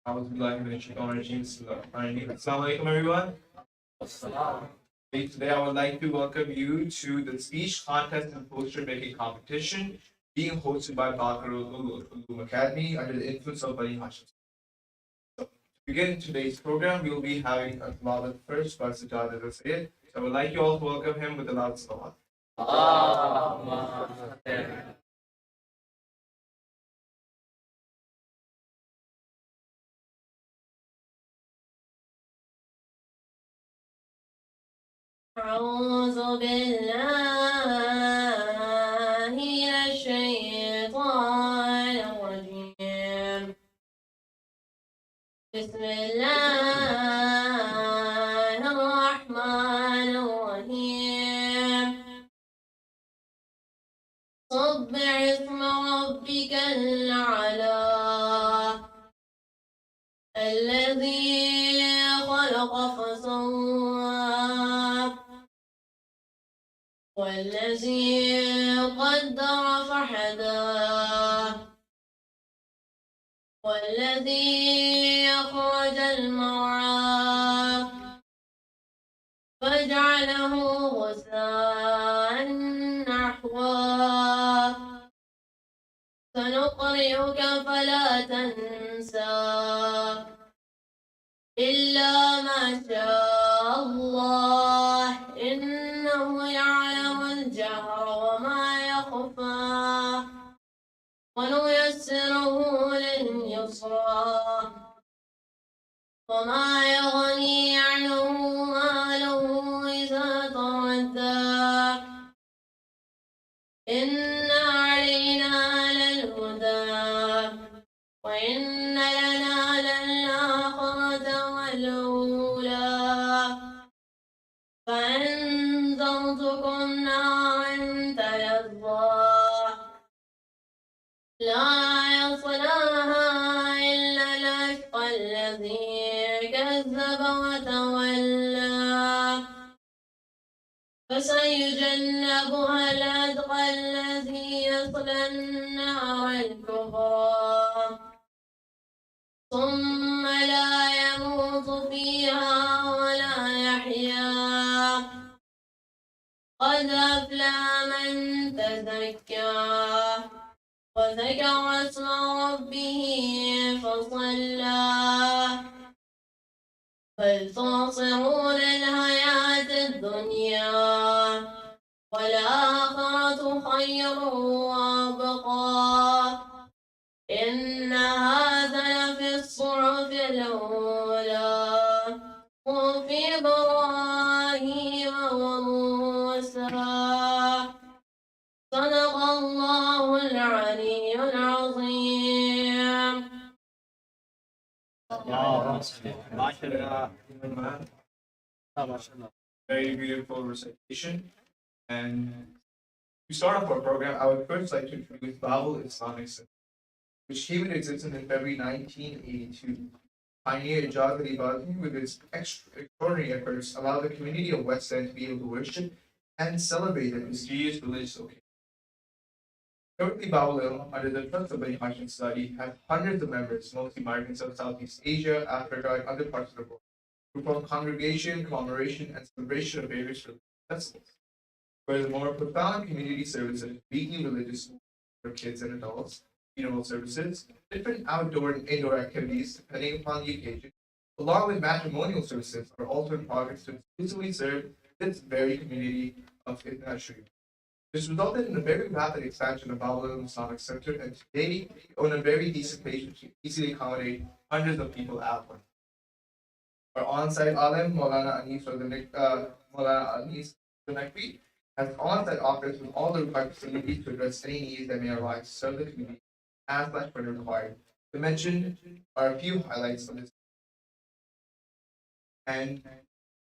Assalamualaikum everyone. Today I would like to welcome you to the speech contest and poster making competition being hosted by Baqar Uloom Academy under the influence of Bani Hashim. To begin today's program, we will be having a Tilawat first by Sajjad al-Sayyid. So I would like you all to welcome him with a loud salawat. أعوذ بالله من الشيطان الرجيم بسم الله الرحمن الرحيم سبح اسم ربك الأعلى الذي خلق فسوى والذي قدر فهدى والذي أخرج المرعى فجعله غثاء نحوا سنقرئك فلا تنسى إلا ما شاء الله إنه يعلم الجهر وما يخفى ونيسره لليسرى وما يغني عنه ماله إذا تردى إن علينا للهدى وإن لنا للآخرة والأولى فأنذرتكم نارا تلظى لا يصلاها إلا الأشقى الذي كذب وتولى فسيجنبها الأتقى الذي يصلى النار الكبرى ثم لا يموت فيها ولا يحيا قد أفلح من تزكى وذكر اسم ربه فصلى بل تؤثرون الحياة الدنيا والآخرة خير وأبقى إن هذا لفي الصحف الأولى صحف إبراهيم وموسى صدق الله العلي العظيم. Very beautiful recitation. And to start off our program, I would first like to introduce Babul Islamic Center, which came into existence in February 1982. Pioneer Ijaz Ali Baqar, with its extraordinary efforts, allowed the community of West End to be able to worship and celebrate their mysterious religious occasions. Currently, Babul Ilm, under the trust of Bani Hashim Study, has hundreds of members, mostly migrants of Southeast Asia, Africa, and other parts of the world, who form congregation, commemoration, and celebration of various religious festivals. Furthermore, profound community services, weekly religious schools for kids and adults, funeral services, different outdoor and indoor activities depending upon the occasion, along with matrimonial services, are also in progress to exclusively serve this very community of Hashim. This resulted in a very rapid expansion of Babul Islamic Center, and today we own a very decent place which can easily accommodate hundreds of people at once. Our on-site alim, Maulana Anis Nakvi, has on-site office with all the required facilities to address any needs that may arise to serve the community as much when required. To mention are a few highlights of this. And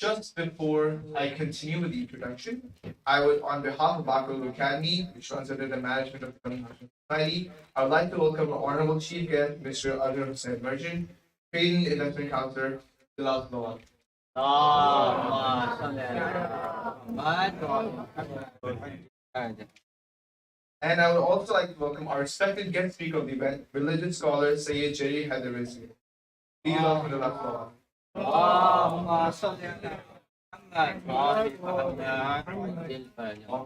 just before I continue with the introduction, I would, on behalf of Baqar Academy, which runs under the management of the Management Society, I would like to welcome our honorable chief guest, Mr. Adil Hussain Merchant, Trading Investment Counselor, Bilal Lawal. And I would also like to welcome our respected guest speaker of the event, religious scholar Sayyid Jari Haidarisi. Please welcome the last one. Along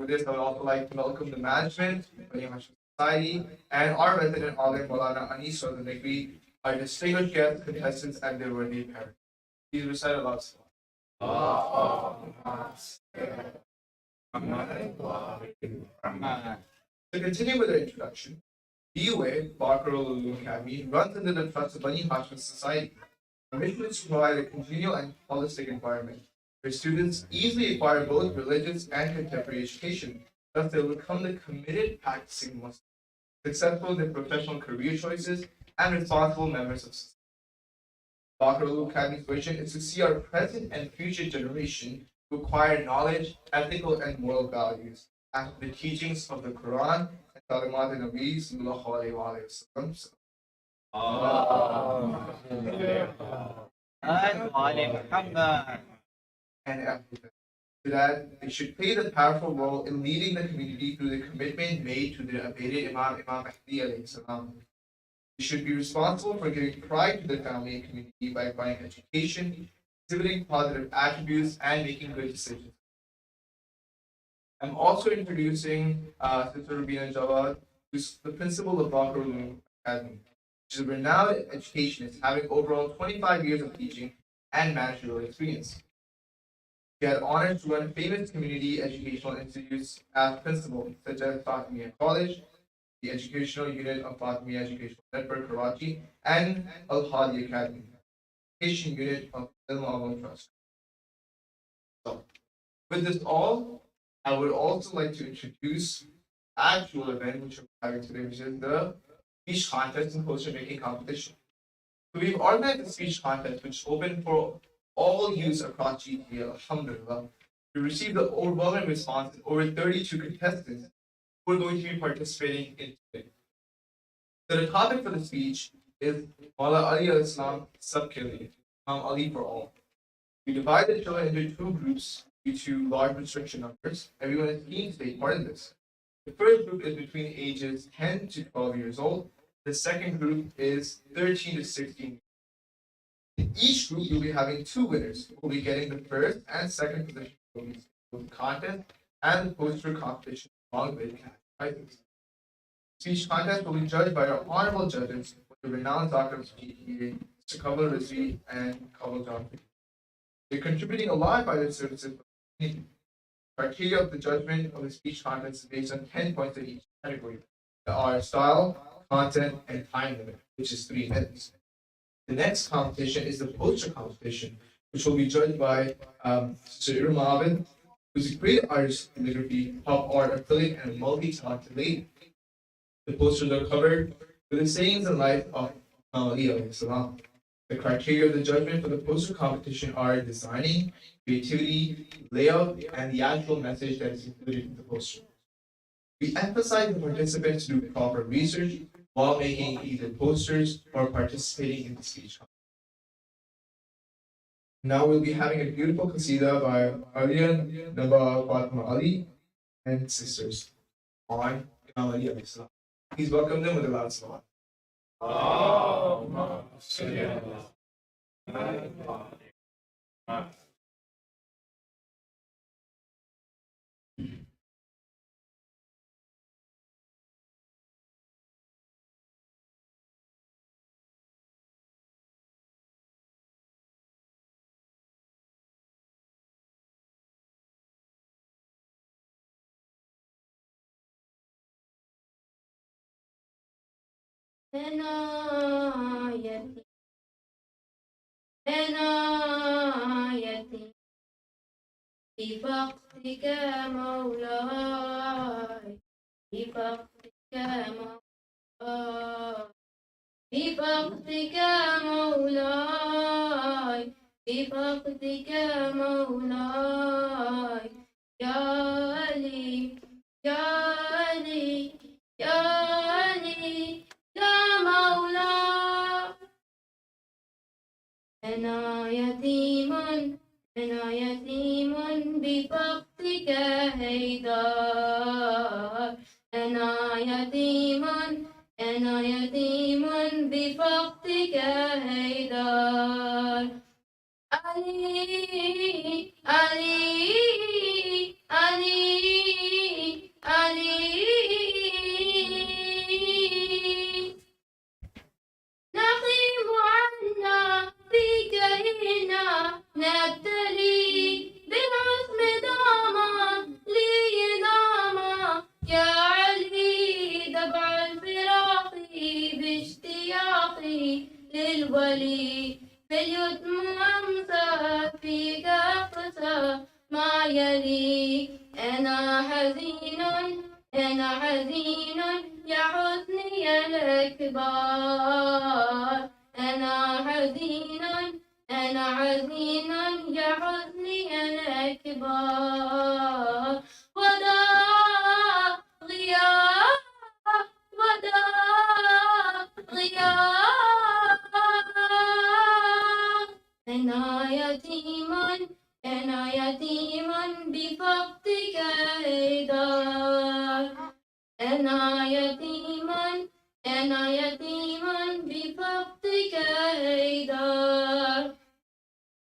with this, I would also like to welcome the management, Bani Hashim Society, and our resident Alim Maulana Anis of the Nagri, our distinguished guests, contestants, and their worthy parents. Please recite a last To continue with the introduction, BUA, Baqar Uloom Academy, runs under the trust of Bani Hashim Society. Our mission is to provide a congenial and holistic environment where students easily acquire both religious and contemporary education, thus they will become the committed practicing Muslims, successful in their professional career choices, and responsible members of society. Baqar Uloom Academy's vision is to see our present and future generation to acquire knowledge, ethical and moral values, after the teachings of the Quran and Talimat and Nabi Sallallahu Alaihi Wasallam. And after that, so that they should play the powerful role in leading the community through the commitment made to the awaited Imam Mahdi alayhi salam. They should be responsible for giving pride to the family and community by providing education, exhibiting positive attributes, and making good decisions. I'm also introducing Sister Rubina Jawad, who's the principal of Baqar Uloom Academy. She's a renowned educationist, having overall 25 years of teaching and managerial experience. She had honors to run famous community educational institutes as principal, such as Fatimiyya College, the educational unit of Fatimiyya Educational Network Karachi, and Al Hadi Academy, education unit of Ilm Trust. So, with this all, I would also like to introduce the actual event which we're having today, which is the speech contest and poster making competition. So we've organized a speech contest which is open for all youths across GTA, alhamdulillah. We received the overwhelming response of over 32 contestants who are going to be participating in today. So the topic for the speech is Mawla Ali al-Islam Sabke, Imam Ali for all. We divide the children into two groups due to large restriction numbers. Everyone is keen to take part in this. The first group is between ages 10 to 12 years old. The second group is 13 to 16. In each group, you'll be having two winners who will be getting the first and second position for the contest and the poster competition along with cash prizes. Speech contest will be judged by our honorable judges, the renowned doctors GTA, Mr. Kamal Rizvi and Kamal John. They're contributing a lot by their services for the community. Criteria of the judgment of the speech contest is based on 10 points in each category. There are style, content, and time limit, which is 3 minutes. The next competition is the poster competition, which will be judged by Sir Ilm Masjid, who's a great artist in calligraphy, pop art affiliate, and a multi-talented lady. The posters are covered with the sayings and life of Ali alayhi salam. The criteria of the judgment for the poster competition are designing, creativity, layout, and the actual message that is included in the poster. We emphasize the participants to do proper research while making either posters or participating in the speech. Now we'll be having a beautiful qasida by Aryan Naba Fatima Ali and sisters on Imam Ali alayhi salam. Please welcome them with a loud salawat. عنايتي عنايتي بفقدك مولاي بفقدك مولاي بفقدك مولاي بفقدك مولاي يا علي يا علي يا علي يا مولاي أنا يتيم بفقدك هيدار أنا يتيم أنا يتيم بفقدك هيدر علي علي علي علي نقيم عنا فيك هنا نبتلي بالعزم داما لي داما يا علي دبع الفراق باشتياقي للولي في اليتم أمسى فيك أقسى ما يلي أنا حزين أنا حزين يا حزني الأكبر أنا حزين أنا حزين يا حزني الأكبر وداع غياب وداع غياب أنا يتيم أنا يتيم بفقدك هيدر أنا يتيم أنا يتيم بفقدك هيدر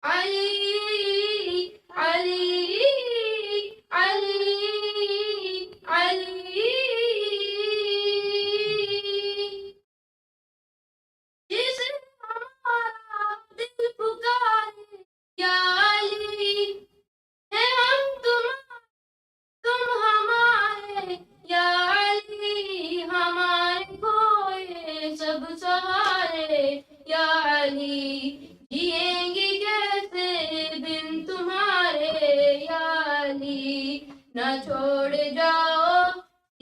علي علي علي علي جسم ہمارا دل پکارے یا علی ہے ہم تم ہمارے یا علی ہمارے کوئے سب سہارے یا علی جئیں گے کیسے بن تمہارے یا علی نہ چھوڑ جاؤ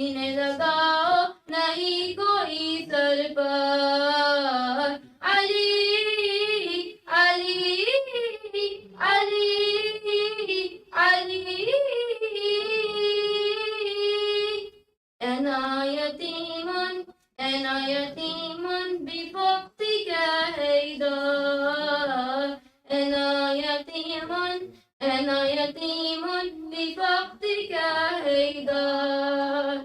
انہیں لگاؤ نہیں کوئی سر پر علی علی علی علی أنا يتيم أنا يتيم بفقدك هيدر أنا يتيم أنا يتيم بفقدك هيدر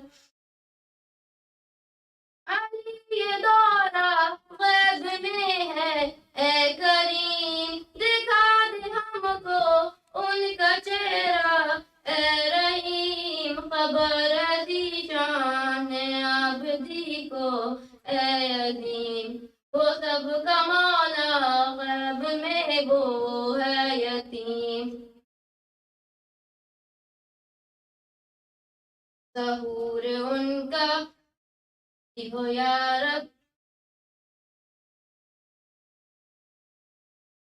علی یہ دورہ غیب میں ہے اے کریم دکھا دے ہم کو ان کا چہرہ اے رحیم خبر دی شان عبدی کو اے عظیم وہ سب کا مولا غیب میں وہ ہے یتیم ظہور ان کا ہو یا رب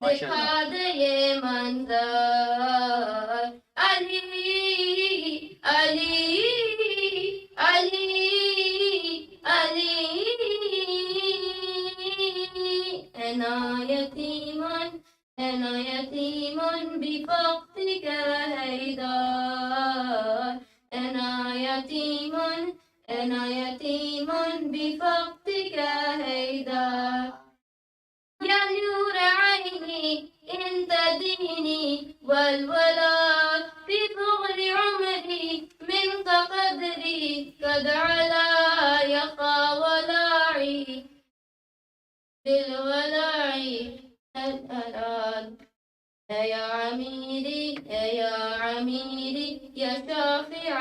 دکھا دے یہ منظر علی علی علی علی أنا يتيم أنا يتيم بفقدك هيدر أنا يتيم أنا يتيم بفقدك هيدر يا نور عيني انت ديني والولد في صغر عمري منك قدري قد علا يقى ولعي بالولعي الألال يا عميري يا عميري يا شافع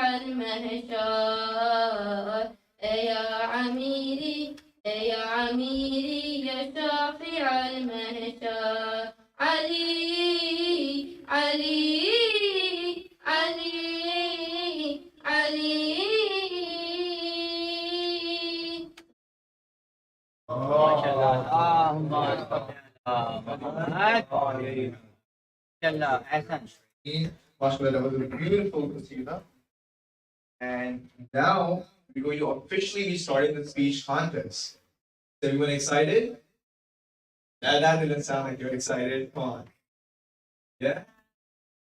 المهشار يا عميري يا عميري يا شافع المهشار Ali Ali Ali Ali MashaAllah, that was a beautiful qasida. And now we're going to officially be starting the speech contest. Is everyone excited? That didn't sound like you're excited. Come on. Yeah?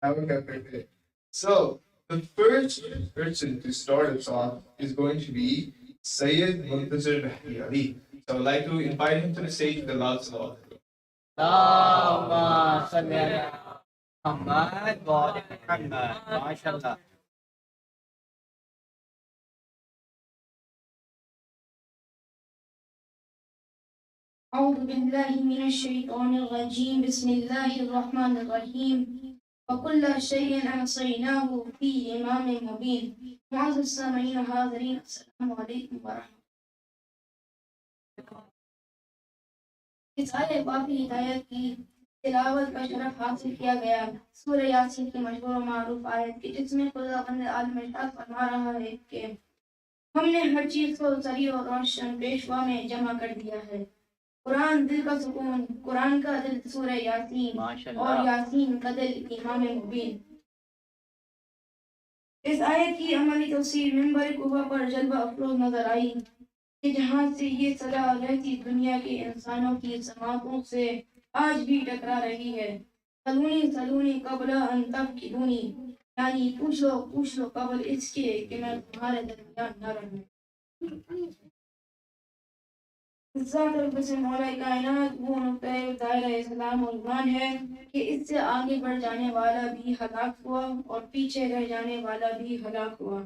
Okay. So, the first person to start us off is going to be Sayyid Muntasir Ali. So I'd like to invite him to the stage with the loud salawat. اللهم صل على محمد وآل محمد ما شاء الله. أعوذ بالله من الشيطان الرجيم بسم الله الرحمن الرحيم وكل شيء أحصيناه في إمام مبين. معزز السامعين حاضرين السلام علیکم ورحمۃ اللہ. اس آیت پاک کی ہدایت کی تلاوت کا شرف حاصل کیا گیا سورہ یاسین کی مشہور و معروف آیت کی، جس میں خداوند عالم ارشاد فرما رہا ہے کہ ہم نے ہر چیز کو صریح اور روشن پیشوا میں جمع کر دیا ہے. قرآن دل کا سکون، قرآن کا دل سورہ یاسین اور یاسین کا دل امام مبین. اس آیت کی عملی تفسیر منبر کوفہ پر جلوہ افروز نظر آئی کہ جہاں سے یہ صدا رہتی دنیا کے انسانوں کی سماعتوں سے آج بھی ٹکرا رہی ہے. سلونی سلونی قبل ان تفقدونی، یعنی پوچھ لو قبل اس کے کہ میں تمہارے درمیان نہ رہوں. ذات رب سے مولا کائنات وہ نقطۂ دائرہ اسلام و ایمان ہے کہ اس سے آگے بڑھ جانے والا بھی ہلاک ہوا اور پیچھے رہ جانے والا بھی ہلاک ہوا.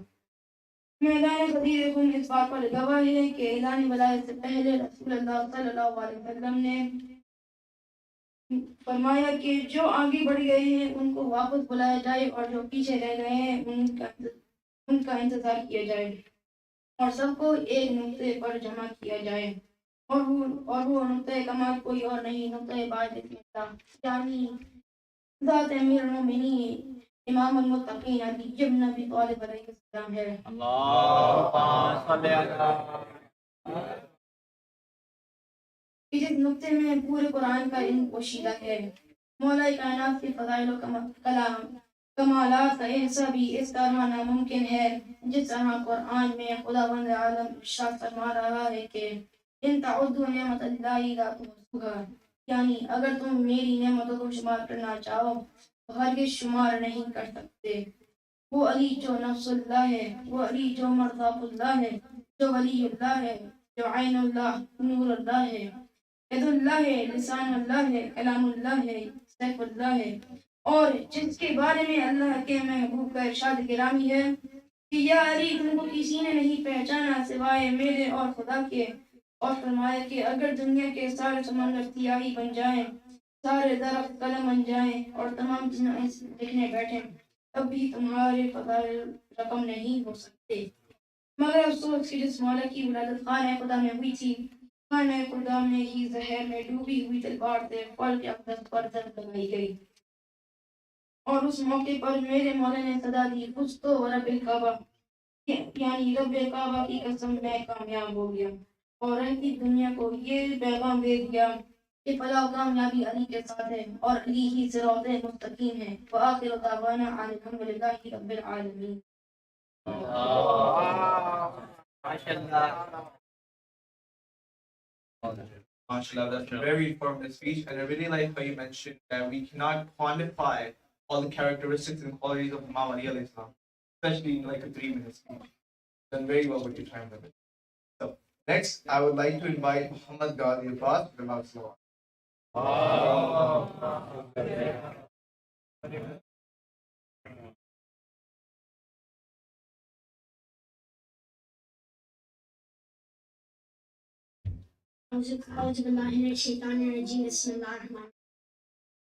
میدان خدیر خون اس بات پر گواہ ہے کہ اعلان ولایت سے پہلے رسول اللہ صلی اللہ علیہ وسلم نے فرمایا کہ جو آگے بڑھ گئے ہیں ان کو واپس بلایا جائے اور جو پیچھے رہ گئے ہیں ان کا انتظار کیا جائے اور سب کو ایک نقطے پر جمع کیا جائے. اور وہ نقطۂ کمال کوئی اور نہیں، نقطۂ باعث یعنی ذات امیر المومنین امام المتقین علی ابن ابی طالب علیہ السلام ہے. اللہم صلی علی اس نقطے میں پورے قرآن کا علم پوشیدہ ہے. مولا کائنات کے فضائل و کمالات کا احساس بھی اس طرح ناممکن ہے جس طرح قرآن میں خداوند عالم ارشاد فرما رہا ہے کہ ان تعدوا نعمت اللہ لا تحصوها، یعنی اگر تم میری نعمتوں کو شمار کرنا چاہو تو ہرگز شمار نہیں کر سکتے. وہ علی جو نفس اللہ ہے، وہ علی جو مرضات اللہ ہے، جو ولی اللہ ہے، جو عین اللہ نور اللہ ہے، ید اللہ ہے، لسان اللہ ہے، کلام اللہ ہے، سیف اللہ ہے، اور جس کے بارے میں اللہ کے محبوب کا ارشاد گرامی ہے کہ یا علی تم کو کسی نے نہیں پہچانا سوائے میرے اور خدا کے. اور فرمایا کہ اگر دنیا کے سارے سمندر سیاہی بن جائیں، سارے درخت قلم بن جائیں اور تمام چیزیں لکھنے بیٹھیں تب بھی تمہارے فضائل رقم نہیں ہو سکتے. مگر افسوس کہ جس مولا کی ولادت خانہ خدا میں ہوئی تھی، خانہ خدا میں ہی زہر میں ڈوبی ہوئی تلوار سے فلک اقدس پر زد لگائی گئی اور اس موقع پر میرے مولا نے صدا دی کچھ تو رب الکعبہ، یعنی رب کعبہ کی قسم میں کامیاب ہو گیا اور رہتی دنیا کو یہ پیغام دے دیا کہ فلاح و کامیابی علی کے ساتھ ہے اور علی ہی صراط مستقیم ہے. وآخر دعوانا ان الحمد للہ رب العالمین. MashaAllah, that's a very informative speech, and I really like how you mentioned that we cannot quantify all the characteristics and qualities of Imam Ali alayhi salam, especially in like a 3-minute speech. Done very well with your time limit. So next, I would like to invite Muhammad Ghazi Abbas to the Salawat. اعوذ باللہ من الشیطان الرجیم بسم اللہ الرحمن الرحیم.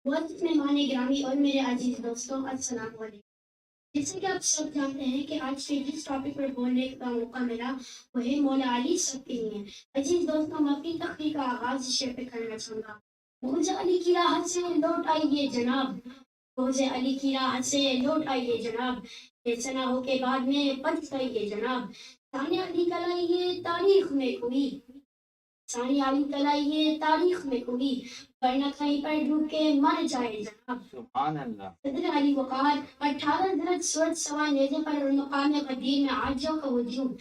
معزز مہمان گرامی اور میرے عزیز دوستوں، السلام علیکم. جیسے کہ آپ سب جانتے ہیں کہ آج کے جس ٹاپک پر بولنے کا موقع ملا وہ ہے مولا علی سب کے لیے. عزیز دوستوں، میں اپنی تقریر کا آغاز اس شعر پہ کرنا چاہوں گا. بغض علی کی راہ سے لوٹ آئیے جناب، بغض علی کی راہ سے لوٹ آئیے جناب، یہ سناہوں کے بعد میں پچھتائیے جناب. ثانیہ علی کلائیے تاریخ میں کوئی، ثانیہ علی کلائیے تاریخ میں کوئی، ورنہ کہیں پر ڈوب کے مر جائے جناب. سبحان اللہ. صدر علی وقار 18 درجہ سورج سوا نیزے پر مقام قدیر میں عاجزوں کا وجود،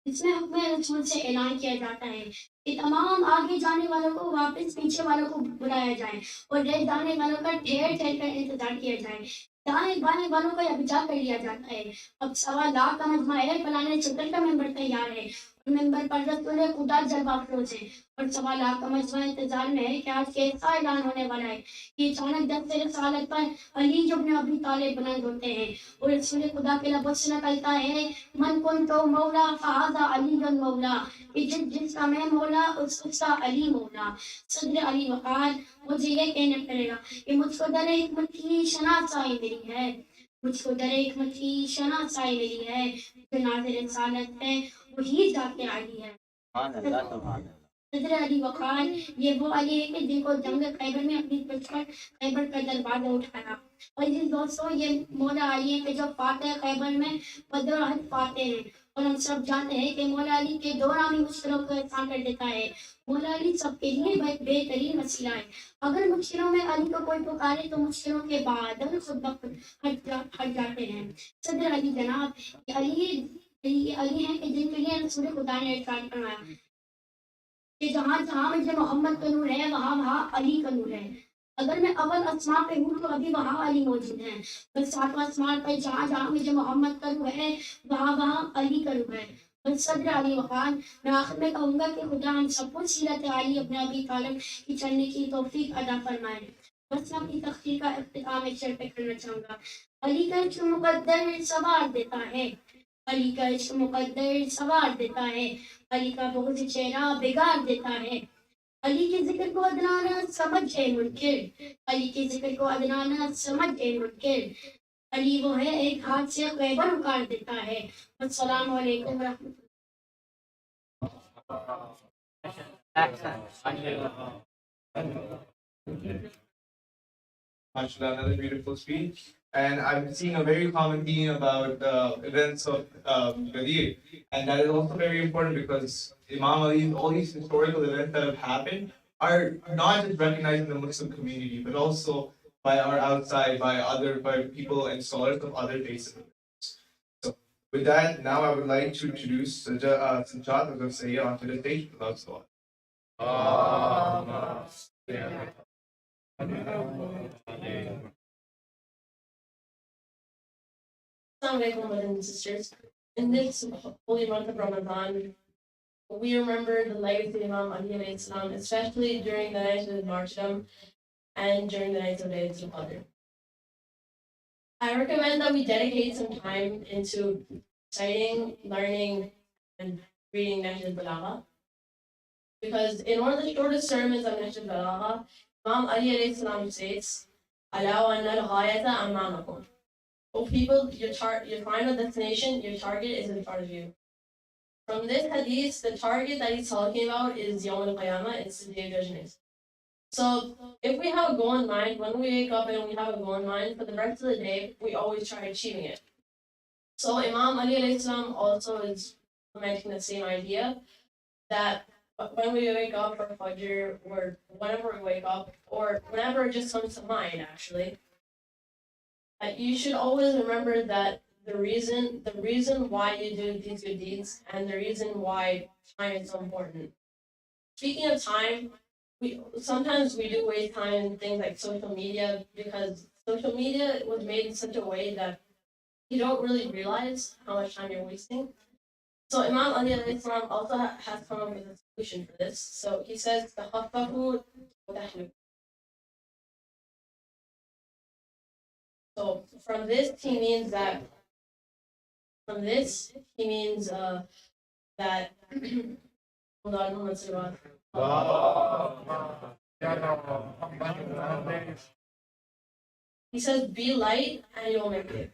اس میں حکم رسول سے اعلان کیا جاتا ہے کہ تمام آگے جانے والوں کو واپس پیچھے والوں کو بلایا جائے اور رہ جانے والوں کا ٹھہر ٹھہر کر انتظار کیا جائے. دائیں بائیں والوں کو ابجا کر لیا جاتا ہے. اب 1.25 لاکھ کا مجمع بلانے چکر کا ممبر تیار ہے मेंबर पर रसूल खुदा जलवा फरोज है और सवालात का मजमा इंतजार में है कि आज कैसा ऐलान होने वाला है कि अचानक दस से रसालत पर अली इब्न अबी तालिब बुलंद होते हैं और रसूल खुदा के लफ्ज़ से निकलता है मन कुन तो मौला फहादा अली गन मौला कि जिसका मैं मौला उसका अली मौला। सदर अली वक़ार मुझे ये कहना पड़ेगा कि मुझको दर हिकमत की शनासाई मिली है, मुझको दर हिकमत की शनासाई मिली है, जो नाज़िर रिसालत है वही जाके अली है। सुभान अल्लाह, सुभान अल्लाह। सदर अली वक़ार ये वो अली है कि जिनको जंग खैबर में अपनी पीठ पर खैबर का दरवाजा उठाया। और जिन दोस्तों ये मौला अली है कि जो फातह खैबर में बदर पाते हैं और हम सब जानते हैं कि मौला अली के दो नामी मुश्किलों को आसान कर देता है। मौला अली सबके लिए बेहतरीन वसीला है। अगर मुश्किलों में अली को कोई पुकारे तो मुश्किलों के बाद खुद ब खुद हट जाते हैं। सदर अली जनाब ये अली हैं कि जिनके लिए रसूल खुदा ने इरशाद फरमाया कि जहाँ जहाँ मुझे मोहम्मद का नूर है वहाँ वहाँ अली का नूर है। अगर मैं अव्वल आसमान पे हूँ तो अभी वहाँ अली मौजूद है, बस सातवां आसमान पर जहाँ जहाँ मुझे मोहम्मद का नूर है वहाँ वहाँ अली का नूर है। बस सदर अली वक़ार मैं आखिर में कहूँगा कि खुदा हम सबको सीरत अली इब्न अबी तालिब की चलने की तौफीक अदा फरमाए। बस मैं अपनी तक़रीर का इख्तिताम एक शेर पे करना चाहूँगा। अली का इश्क मुक़द्दर सवार देता है, अली का इश्क मुक़द्दर सवार देता है, अली का बुग़्ज़ चेहरा बिगाड़ देता है। अली के जिक्र को अदनाना समझ है मुनकिर, अली के जिक्र को अदनाना समझ है मुनकिर। अली वो है एक हाथ से खैबर उखाड़ देता है। अस्सलामु अलैकुम व रहमतुल्लाह। MashaAllah, another beautiful speech. And I'm seeing a very common theme about events of Ghadir. And that is also very important because Imam Ali, all these historical events that have happened are not just recognized in the Muslim community, but also by our outside, by people and scholars of other faiths. So with that, now I would like to introduce Sajjad of Sayyid onto the stage. Without so Assalamualaikum, brothers and sisters. In this holy month of Ramadan, we remember the legacy of Imam Ali alayhi salam, especially during the night of martyrdom and during the night of Laylatul Qadr. I recommend that we dedicate some time into reciting, learning, and reading Nahj al-Balagha. Because in one of the shortest sermons of Nahj al-Balagha, Imam Ali alayhi salam states, "Ala wa anna al-ghayata amamakum." Oh people, your final destination, your target is in front of you. From this hadith, the target that he's talking about is Yawm al-Qiyamah, it's the day of judgment. So if we have a goal in mind, when we wake up and we have a goal in mind, for the rest of the day, we always try achieving it. So Imam Ali alayhi salam also is mentioning the same idea, that when we wake up for Fajr, or whenever we wake up, or whenever it just comes to mind actually, you should always remember that the reason why you do these good deeds and the reason why time is so important. Speaking of time, sometimes we do waste time in things like social media, because social media was made in such a way that you don't really realize how much time you're wasting. So Imam Ali alayhi salam also has come up with a solution for this. So he says, "Takhaffafu tahlu." So from this he means that hold on, Muhammad Sallallahu. He says, "Be light and you'll make it."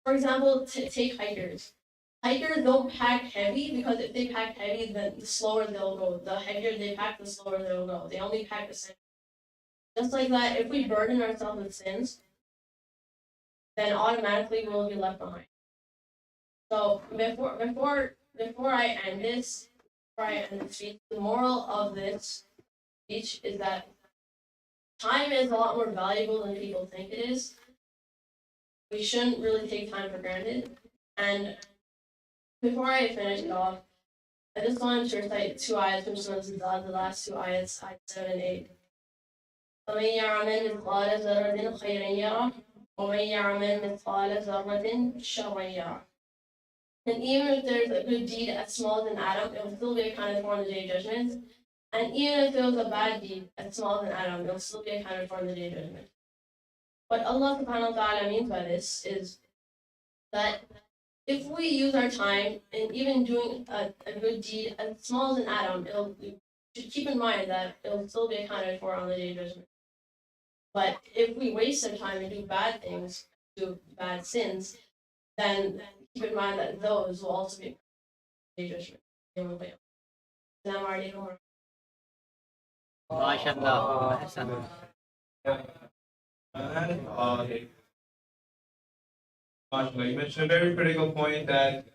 For example, take hikers. Hikers don't pack heavy, because if they pack heavy, then the slower they'll go. The heavier they pack, the slower they'll go. They only pack the same. Just like that, if we burden ourselves with sins, then automatically we'll be left behind. So before I end this speech, the moral of this speech is that time is a lot more valuable than people think it is. We shouldn't really take time for granted. And before I finish it off, I just wanted to recite two ayats from Surah Al-Zad, the last two ayats, ayat 7 and 8. فَمَنْ يَعْمَلْ مِثْقَالَ ذَرَّةٍ خَيْرًا يَرَهُ وَمَنْ يَعْمَلْ مِثْقَالَ ذَرَّةٍ شَرًّا يَرَهُ. And even if there's a good deed as small as an atom, it will still be accounted for in the day of judgment. And even if there was a bad deed as small as an atom, it will still be accounted for in the day of judgment. What Allah subhanahu wa ta'ala means by this is that if we use our time in even doing a good deed as small as an atom, we should keep in mind that it will still be accounted for on the day of judgment. But if we waste our time and do bad things, do bad sins, then keep in mind that those will also be accounted for on the day of judgment. Assalamu alaikum. MashaAllah. Ahsan. And you mentioned a very critical point that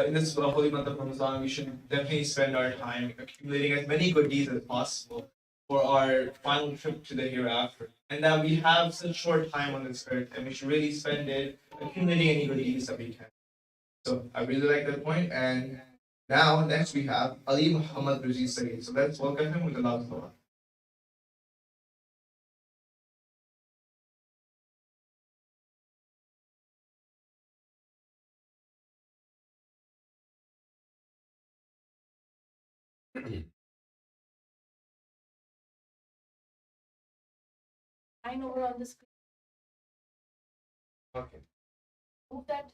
in this holy month of Ramadan, we should definitely spend our time accumulating as many good deeds as possible for our final trip to the hereafter. And that we have such short time on this earth, and we should really spend it accumulating any good deeds that we can. So I really like that point. And now, next we have Ali Muhammad Razi Saeed. So let's welcome him with a loud applause. I know we're on this. Okay. Move that.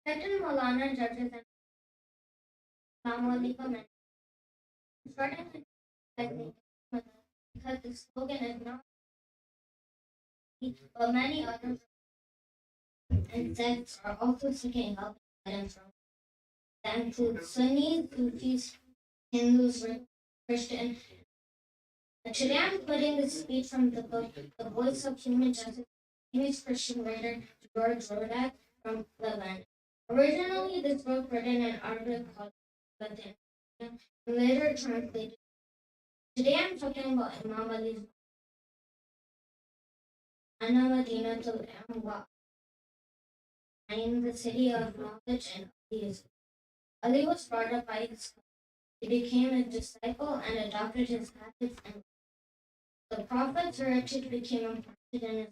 Second Maulana judges and Alaikum and starting because the slogan is not but many others and sects are also seeking help and guidance from them to Sunnis, Sufis, Hindus, Christian. Today I'm putting this speech from the book The Voice of Human Justice, famous Christian writer George Rodak from Lebanon. Originally, this book written in Arabic called Latin, and later translated. Today I'm talking about Imam Ali's Ana Madinatul Amwa, in the city of knowledge and atheism. Ali was brought up by his he became a disciple and adopted his habits, and the Prophet's heritage became implanted in his.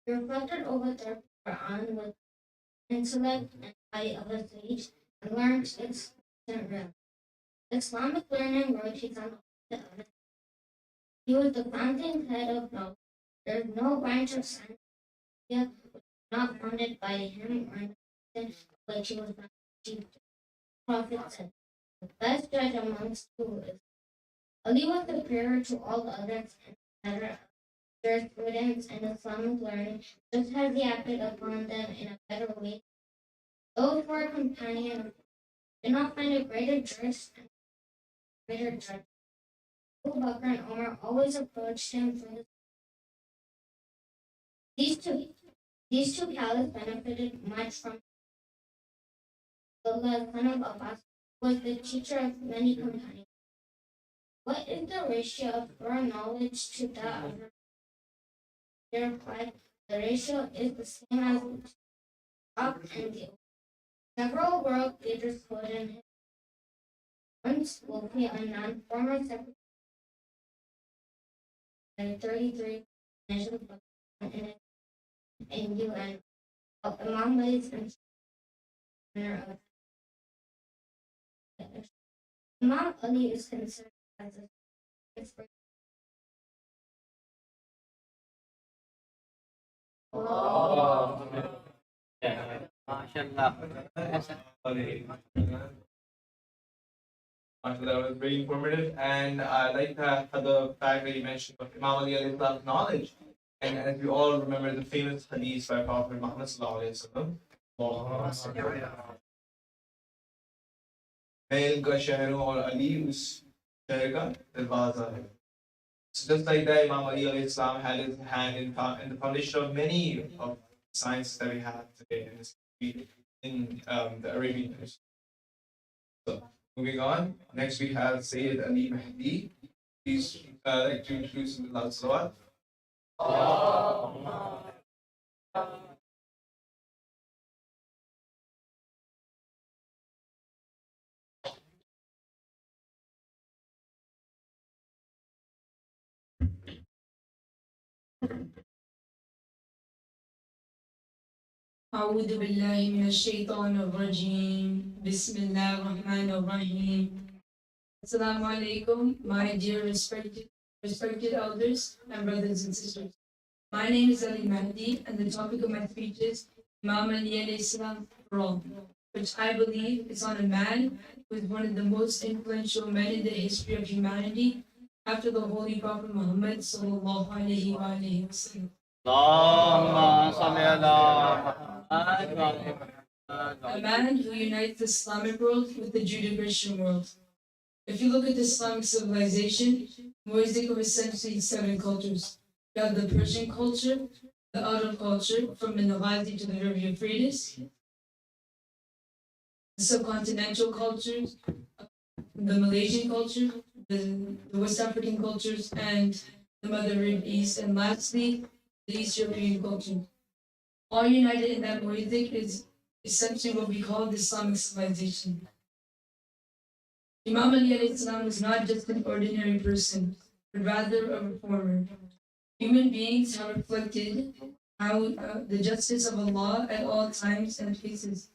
He reflected over the Quran with intellect and eye of a sage and learned its real. Islamic learning rotates on the other. He was the founding head of knowledge. There is no branch of science which is not founded by him or in which he was not achieved. The Prophet said, the best judge amongst you is Ali was superior to all the others in the matter of jurisprudence and Islamic learning, just as he acted upon them in a better way. Those who are companions did not find a greater jurist and greater judge. Abu Bakr and Omar always approached him from the. These two caliphs benefited much from Abdullah, son of Abbas, who was the teacher of many companions. What is the ratio of your knowledge to that of your? They replied, the ratio is the same as the top and the. Several world leaders quoted him. Once Wolfie Anand, former secretary 33 National in UN, of Imam Ali's honor of Imam Ali is considered as a expert. MashaAllah. That was very informative, and I like that the fact that you mentioned of Imam Ali alayhi salam's knowledge. And as we all remember the famous hadith by Prophet Muhammad sallallahu alaihi wasallam, मैं इनका शहर हूँ और अली उस शहर का दरवाजा है. So just like that, Imam Ali alayhi salam had his hand in the foundation of many of science that we have today in the Arabian Peninsula. So moving on, next we have Sayyid Ali Mahdi. Please like to introduce him without salawat. أعوذ بالله من الشيطان الرجيم بسم الله الرحمن الرحيم Assalamu alaikum, my dear respected elders and brothers and sisters. My name is Ali Mahdi, and the topic of my speech is Imam Ali alayhi salam for all, which I believe is on a man who is one of the most influential men in the history of humanity after the Holy Prophet Muhammad sallallahu alaihi wasallam. Allahumma salli ala Muhammad. A man who unites the Islamic world with the Judeo-Christian world. If you look at the Islamic civilization, we think of essentially 7 cultures. You have the Persian culture, the Arab culture, from the Nilghazi to the River Euphrates, the subcontinental cultures, the Malaysian culture, the West African cultures, and the Mother East, and lastly, the East European culture. All united in that mosaic is essentially what we call the Islamic civilization. Imam Ali alayhi salam was not just an ordinary person, but rather a reformer. Human beings have reflected how the justice of Allah at all times and places.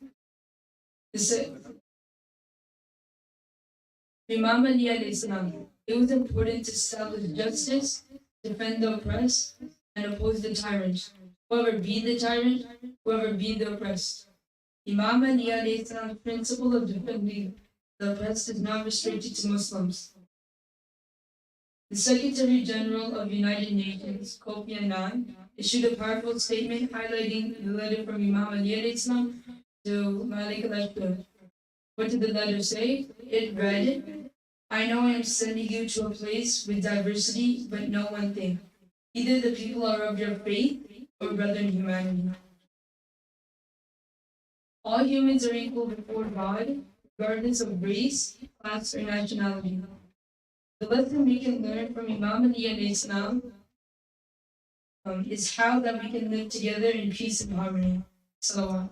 Imam Ali alayhi salam, it was important to establish justice, defend the oppressed, and oppose the tyrant. Whoever be the tyrant, whoever be the oppressed. Imam Ali alayhi salam's principle of defending the oppressed is not restricted to Muslims. The Secretary General of United Nations, Kofi Annan, issued a powerful statement highlighting the letter from Imam Ali alayhi salam to Malik al-Ashtar. What did the letter say? It read, I know I am sending you to a place with diversity, but know one thing. Either the people are of your faith or brother in humanity. All humans are equal before God, regardless of race, class, or nationality. The lesson we can learn from Imam Ali alayhi salam is how that we can live together in peace and harmony. Salawat.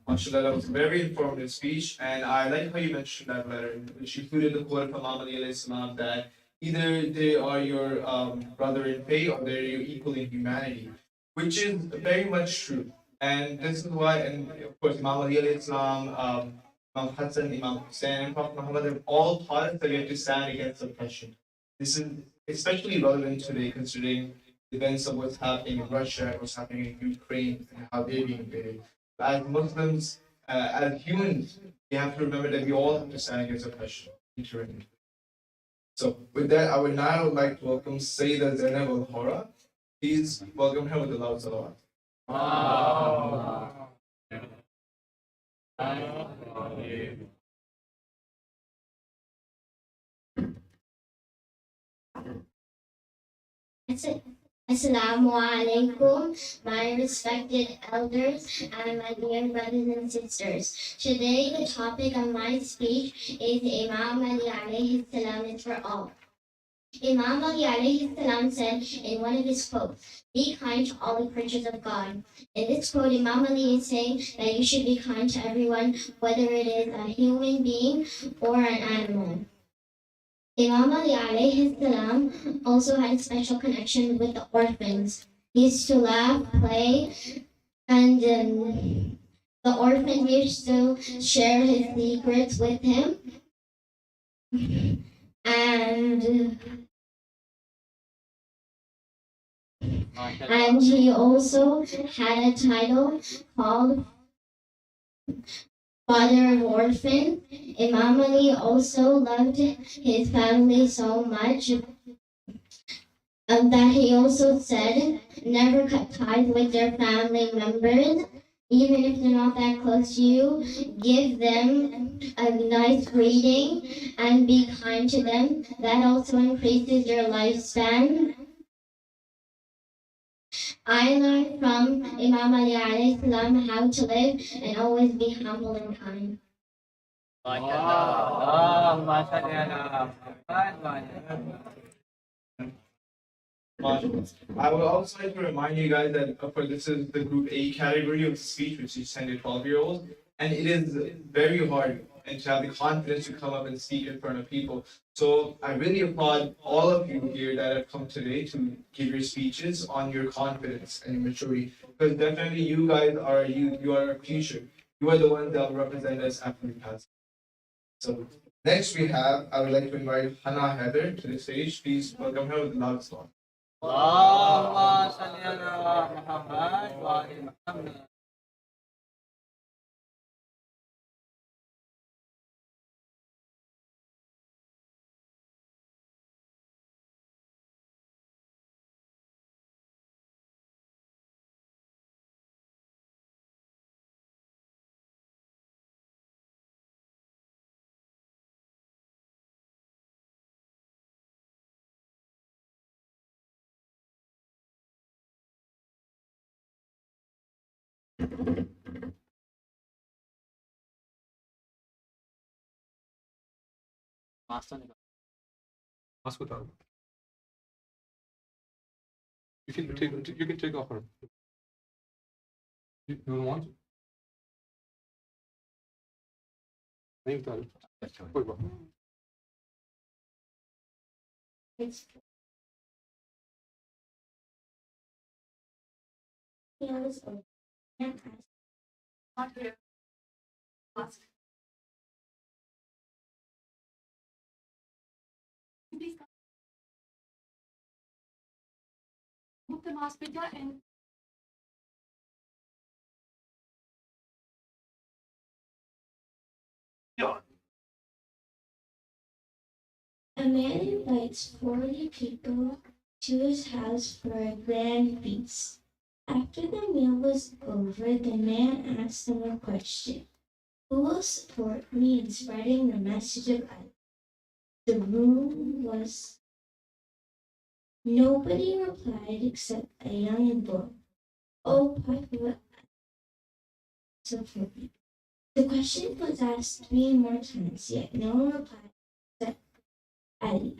MashaAllah, that was a very informative speech, and I like how you mentioned that letter, which included the quote from Imam Ali alayhi salam that either they are your brother in faith or they're your equal in humanity, which is very much true. And this is why, and of course, Imam Ali alayhi salam, Imam Hassan, Imam Hussein, and Prophet Muhammad have all taught us that we have to stand against oppression. This is especially relevant today, considering the events of what's happening in Russia, what's happening in Ukraine, and how they're being invaded. As Muslims, as humans, we have to remember that we all have to stand against oppression. So, with that, I would now like to welcome Sayyidah Zainab al Hora. Please welcome her with a loud salawat. Assalamu alaikum, my respected elders and my dear brothers and sisters. Today, the topic of my speech is Imam Ali alayhi salam is for all. Imam Ali alayhi salam said in one of his quotes, "Be kind to all the creatures of God." In this quote, Imam Ali is saying that you should be kind to everyone, whether it is a human being or an animal. Imam Ali alayhi salam also had a special connection with the orphans. He used to laugh, play, and the orphans used to share his secrets with him. And he also had a title called Father of Orphan. Imam Ali also loved his family so much that he also said, never cut ties with your family members. Even if they're not that close to you, give them a nice greeting and be kind to them. That also increases your lifespan. I learned from Imam Ali alayhi salam how to live and always be humble and kind. I would also like to remind you guys that this is the Group A category of speech, which is 10 to 12-year-olds, and it is very hard and to have the confidence to come up and speak in front of people. So I really applaud all of you here that have come today to give your speeches on your confidence and maturity, because definitely you guys are you are our future. You are the ones that will represent us after we pass. So next I would like to invite Hannah Heather to the stage. Please welcome her with a loud song. اللهم صل على محمد وآل محمد. Mask without. You can take off her. You don't want to? नहीं उतारो. कोई बात नहीं. Move the mouse bigger and A man invites 40 people to his house for a grand feast. After the meal was over, the man asked them a question. Who will support me in spreading the message of Allah? The room was... Nobody replied except a young boy. Oh, Papa, support me. The question was asked 3 more times, yet no one replied except Ali.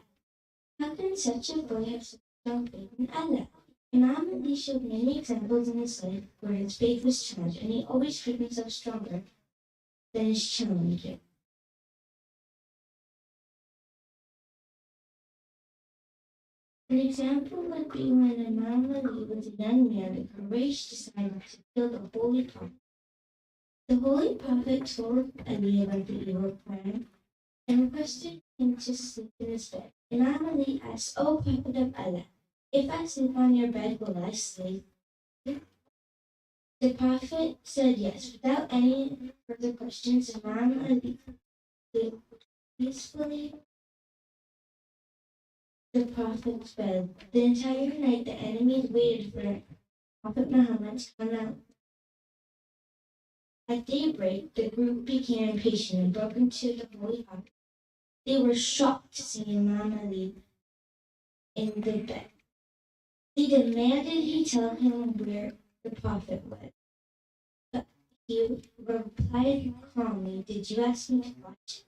How can such a boy have such strong faith in Allah? Imam Ali showed many examples in his life where his faith was challenged, and he always proved himself stronger than his challenger. An example would be when Imam Ali was a young man and courage decided to kill the Holy Prophet. The Holy Prophet told Ali about the evil plan and requested him to sleep in his bed. Imam Ali asked, "O Prophet of Allah, if I sleep on your bed, will I sleep?" The Prophet said yes. Without any further questions, Imam Ali slept peacefully the Prophet's bed. The entire night, the enemies waited for Prophet Muhammad to come out. At daybreak, the group became impatient and broke into the Holy Prophet. They were shocked to see Imam Ali in the bed. They demanded he tell him where the Prophet was. But he replied calmly, "Did you ask me to watch?"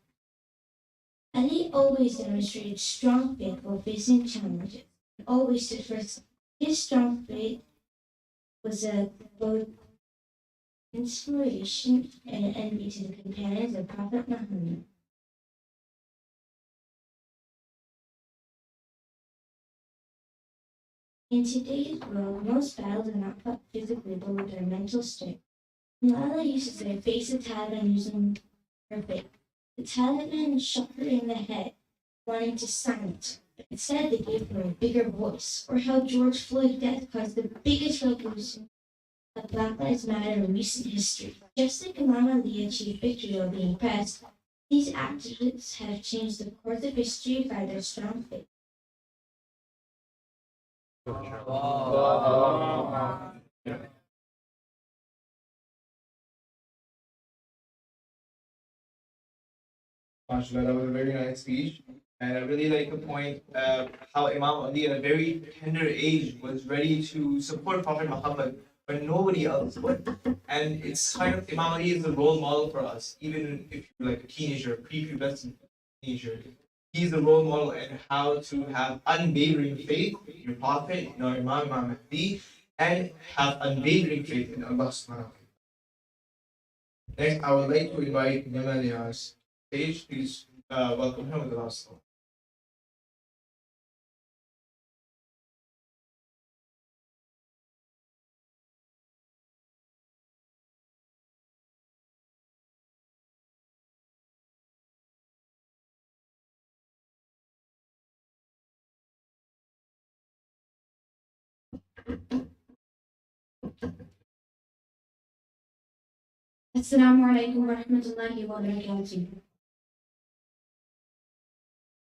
Ali always demonstrated strong faith while facing challenges, and always stood for himself. His strong faith was both inspiration and envy to the companions of Prophet Muhammad. In today's world, most battles are not fought physically but with their mental strength. Malala used to say, "Face the Taliban using her faith." The Taliban shot her in the head, wanting to silence her, but instead they gave her a bigger voice. Or how George Floyd's death caused the biggest revolution of Black Lives Matter in recent history. Just like Imam Ali achieved victory over being oppressed, these activists have changed the course of history by their strong faith. MashaAllah, that was a very nice speech. And I really like the point how Imam Ali at a very tender age was ready to support Prophet Muhammad when nobody else would. And it's kind of Imam Ali is a role model for us, even if you're like a teenager, prepubescent teenager. He's a role model in how to have unwavering faith in your Prophet, in our Imam Ali, and have unwavering faith in Allah subhanahu wa ta'ala. Next, I would like to invite Nimalia's stage. Please welcome him with the last song. Assalamu alaikum wa rahmatullahi wa barakatuh.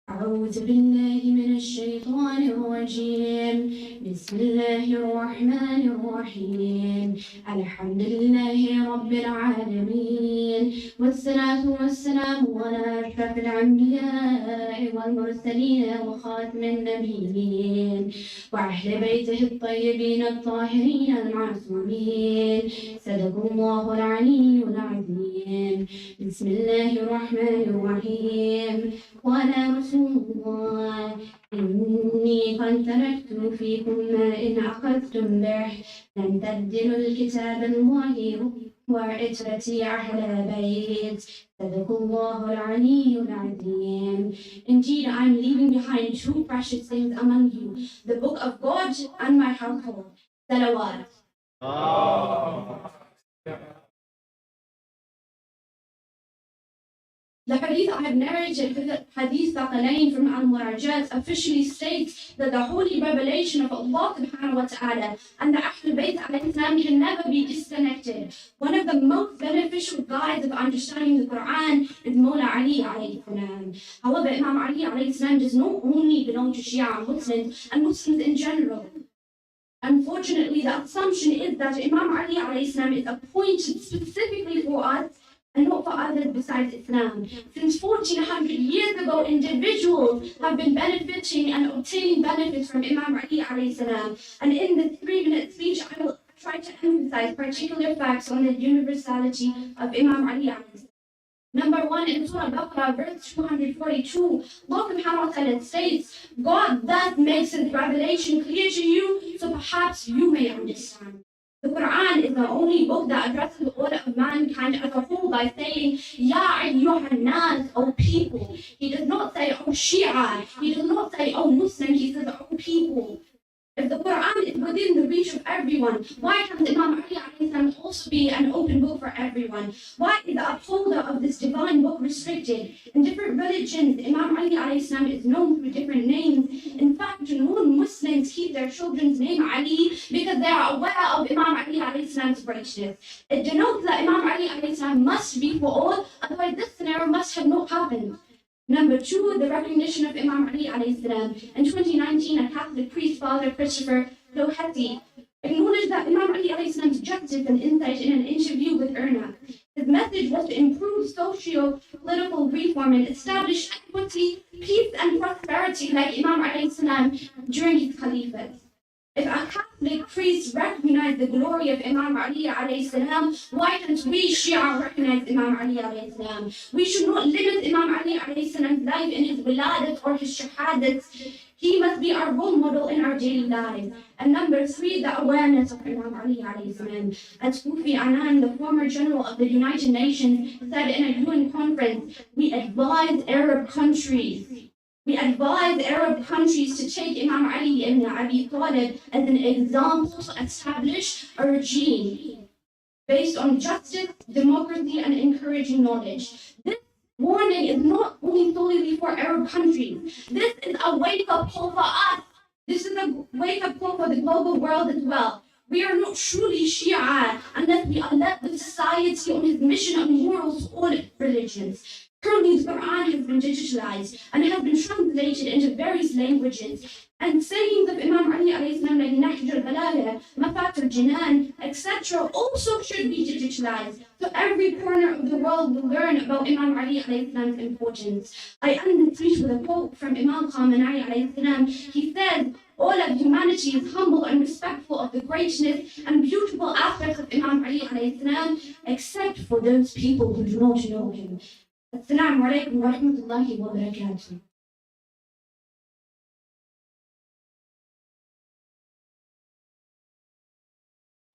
أعوذ بالله من الشيطان الرجيم بسم الله الرحمن الرحيم الحمد لله رب العالمين والصلاة والسلام على أشرف الأنبياء والمرسلين وخاتم النبيين وأهل بيته الطيبين الطاهرين المعصومين صدق الله العلي العظيم بسم الله الرحمن الرحيم قال رسول الله إني قد تركت فيكم ما إن أخذتم به لن تبدلوا الكتاب الله وعترتي أهل بيت صدق الله العلي العظيم. Indeed, I am leaving behind two precious things among you, the book of God and my household. Salawat. The hadith I have narrated, Hadith Thaqalain from Al-Murajat, officially states that the holy revelation of Allah subhanahu wa ta'ala and the Ahlul Bayt alayhi salam can never be disconnected. One of the most beneficial guides of understanding the Quran is Mawla Ali alayhi salam. However, Imam Ali alayhi salam does not only belong to Shia Muslims and Muslims in general. Unfortunately, the assumption is that Imam Ali alayhi salam is appointed specifically for us and not for others besides Islam. Since 1400 years ago, individuals have been benefiting and obtaining benefits from Imam Ali alayhi salam. And in this 3-minute speech, I will try to emphasize particular facts on the universality of Imam Ali alayhi salam. Number 1 in Surah Baqarah, verse 242, Allah subhanahu wa ta'ala states, God thus makes his revelation clear to you, so perhaps you may understand. The Quran is the only book that addresses all of mankind as a whole by saying, Ya ayyuhan nas, O people. He does not say, O Shia. He does not say, O Muslim. He says, O people. If the Quran is within the reach of everyone, why can't Imam Ali alayhi salam also be an open book for everyone? Why is the upholder of this divine book restricted? In different religions, Imam Ali alayhi salam is known through different names. In fact, non-Muslims keep their children's name Ali because they are aware of Imam Ali alayhi salam's greatness. It denotes that Imam Ali alayhi salam must be for all, otherwise this scenario must have not happened. Number 2, the recognition of Imam Ali alayhi salam. In 2019, a Catholic priest, Father Christopher Loheti, acknowledged that Imam Ali alayhi salam's justice and insight in an interview with Erna. His message was to improve socio-political reform and establish equity, peace, and prosperity like Imam alayhi salam during his caliphate. If a Catholic priest recognized the glory of Imam Ali alayhi salam, why can't we Shia recognize Imam Ali alayhi salam? We should not limit Imam Ali alayhi salam's life in his wiladat or his shahadats. He must be our role model in our daily lives. And number 3, the awareness of Imam Ali alayhi salam. As Kofi Annan, the former general of the United Nations, said in a UN conference, we advise Arab countries to take Imam Ali ibn Abi Talib as an example to establish a regime based on justice, democracy, and encouraging knowledge. This warning is not only solely for Arab countries. This is a wake-up call for us. This is a wake-up call for the global world as well. We are not truly Shia unless we alert the society on his mission of morals to all religions. Currently, the Quran has been digitalized and has been translated into various languages. And sayings of Imam Ali alayhi salam like Nahj al-Balagha, Mafat al-Jinan, etc. also should be digitalized, so every corner of the world will learn about Imam Ali alayhi salam's importance. I end the speech with a quote from Imam Khamenei alayhi salam. He said, all of humanity is humble and respectful of the greatness and beautiful aspects of Imam Ali alayhi salam, except for those people who do not know him. Assalamu alaikum wa rahmatullahi wa barakatuh.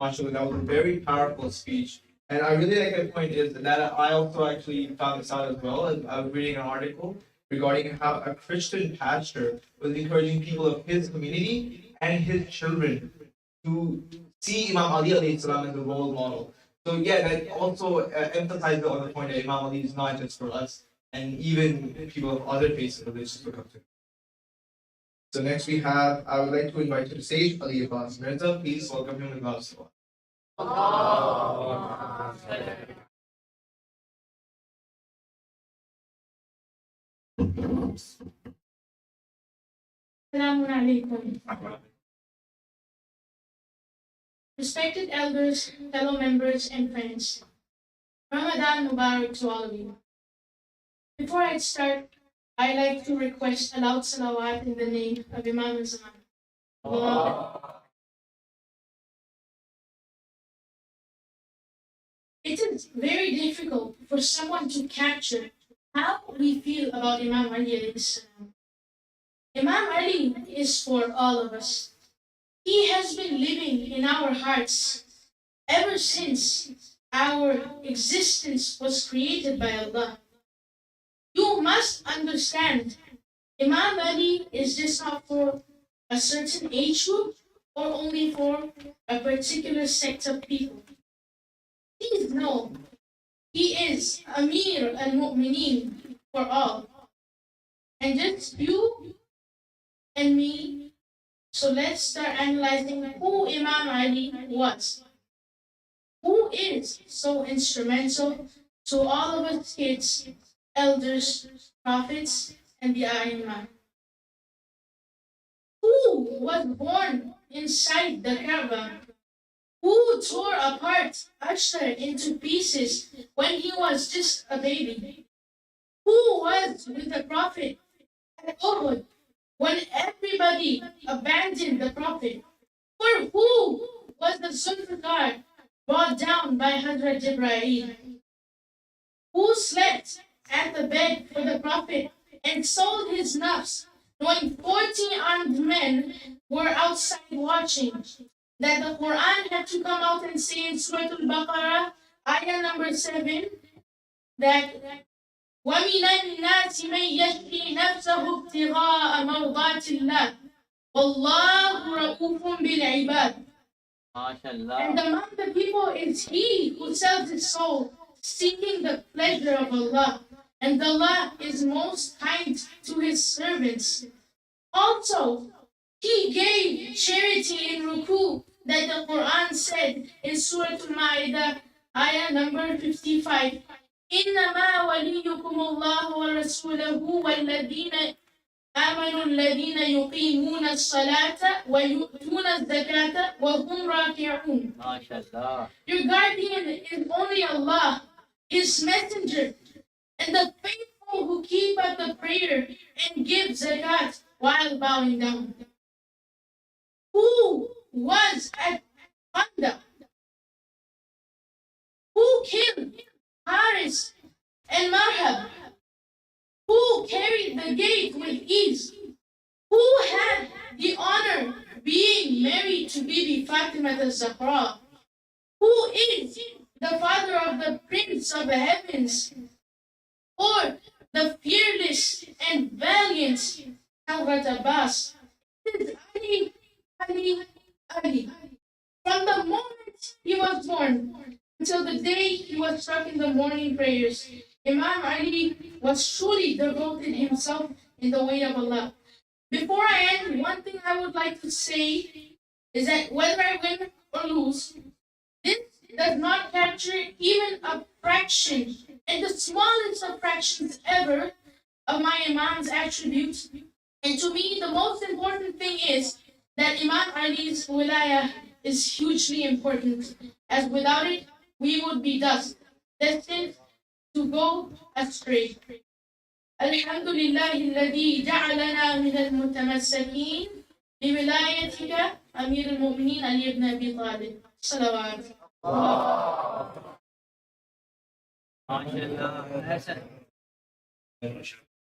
MashaAllah, that was a very powerful speech. And I really like that point is that I also actually found this out as well. I was reading an article regarding how a Christian pastor was encouraging people of his community and his children to see Imam Ali alayhi salam as a role model. So yeah, that also emphasizes on the point that Imam Ali is not just for us, and even people of other faiths and religions will come to. So next we have, I would like to invite to the stage Ali Abbas Mirza. Please welcome him with loud applause. Assalamu alaikum. Respected elders, fellow members, and friends, Ramadan Mubarak to all of you. Before I start, I like to request a loud salawat in the name of Imam Zaman. It is very difficult for someone to capture how we feel about Imam Ali alayhi salam. Imam Ali is for all of us. He has been living in our hearts ever since our existence was created by Allah. You must understand, Imam Ali is just not for a certain age group or only for a particular sect of people. Please know, he is Amir al-Mu'mineen for all. And just you and me. So let's start analyzing who Imam Ali was. Who is so instrumental to all of us kids, elders, prophets, and the A'immah? Who was born inside the Kaaba? Who tore apart Ashtar into pieces when he was just a baby? Who was with the Prophet at Uhud when everybody abandoned the Prophet? For who was the Zulfiqar brought down by Hazrat Jibreel? who slept at the bed for the Prophet and sold his nafs, knowing 40 armed men were outside watching, that the Quran had to come out and say in Surah Al-Baqarah, ayah number 7, that وَمِنَ النَّاسِ مَن يَشْرِي نَفْسَهُ ابْتِغَاءَ مَرْضَاتِ اللَّهِ وَاللَّهُ رَءُوفٌ بِالْعِبَادِ. And MashaAllah. among the people is he who sells his soul, seeking the pleasure of Allah. And Allah is most kind to his servants. Also, he gave charity in ruku that the Quran said in Surah Al-Ma'idah, ayah number 55, إِنَّمَا وَلِيُّكُمُ اللَّهُ وَرَسُولَهُ وَالَّذِينَ آمنوا الذين يقيمون الصلاة ويؤتون الزكاة وهم راكعون. MashaAllah. Your guardian is only Allah, His messenger, and the faithful who keep up the prayer and give zakat while bowing down. Who was at Khandaq? Who killed Haris and Marhab? Who carried the gate with ease? Who had the honor being married to Bibi Fatima al-Zahra? Who is the father of the Prince of the Heavens? Or the fearless and valiant Hazrat Abbas? It is Ali, Ali, Ali. From the moment he was born until the day he was struck in the morning prayers, Imam Ali was truly devoted himself in the way of Allah. Before I end, one thing I would like to say is that whether I win or lose, this does not capture even a fraction, and the smallest of fractions ever, of my Imam's attributes. And to me, the most important thing is that Imam Ali's wilayah is hugely important, as without it, we would be dust, destined to go astray. الحمد لله الذي جعلنا من المتمسكين بولايتك أمير المؤمنين علي بن أبي طالب. صلوات. MashaAllah.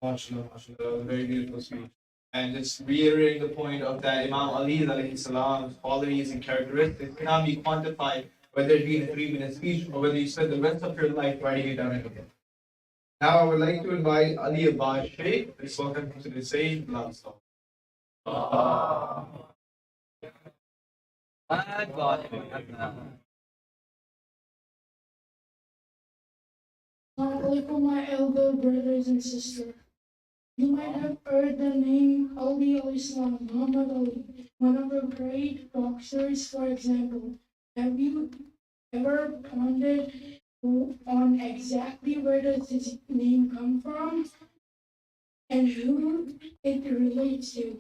MashaAllah, very beautiful speech. And just reiterating the point of that Imam Ali alayhi salam's qualities and characteristics cannot be quantified, whether it be in a 3-minute speech or whether you spend the rest of your life writing it down in a book. Now I would like to invite Ali Abbas Sheikh. Please welcome him to the stage. Last song. Assalamualaikum, my elder brothers and sisters. You might have heard the name Ali al-Islam, Muhammad Ali, one of the great boxers, for example. Have you ever pondered on exactly where does his name come from and who it relates to?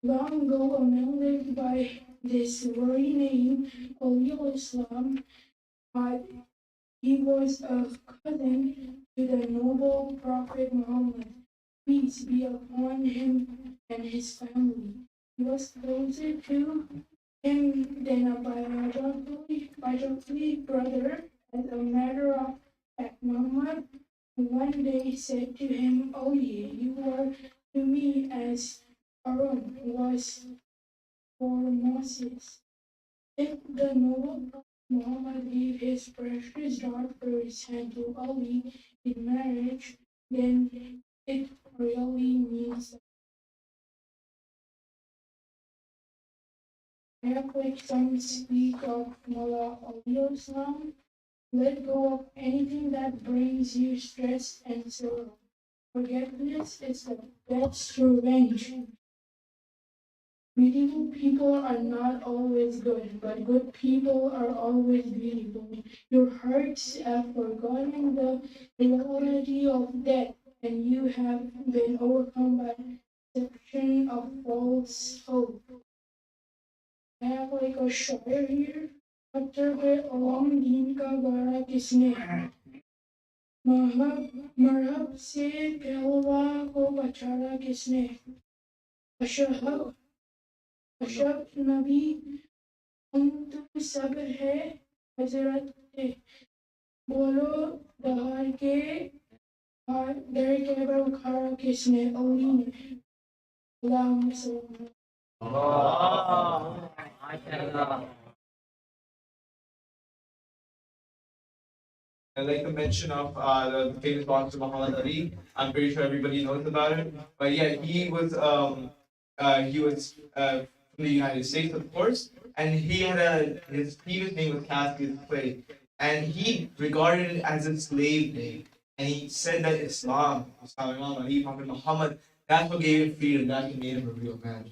Long ago, a man lived by this very name, Ali al-Islam. He was a cousin to the noble Prophet Muhammad, peace be upon him and his family. He was closer to him than a biologically brother. As a matter of fact, Muhammad one day said to him, "Oh yeah, you are to me as Aaron was for Moses." If the noble Prophet Muhammad gave his precious daughter's hand to Ali in marriage, then it really means that. Act like some speak of Mullah Ali Islam. Let go of anything that brings you stress and sorrow. Forgiveness is the best revenge. Beautiful people are not always good, but good people are always beautiful. Your hearts have forgotten the reality of death, and you have been overcome by deception of false hope. I have like a shire here. पत्थर पे अवाम दीन का गाड़ा किसने मरहब से पहलवा को बचाड़ा किसने अशब नबी हम तो सब है हजरत بولو بہار کے در کے بخارا کس نے اولی نے اللہم صلی I like the mention of the famous boxer Muhammad Ali. I'm pretty sure everybody knows about it. But yeah, he was from the United States, of course, and he had his previous name was Cassius Clay, and he regarded it as a slave name. And he said that Islam, Imam Ali, Prophet Muhammad, that's what gave him freedom. That's what made him a real man.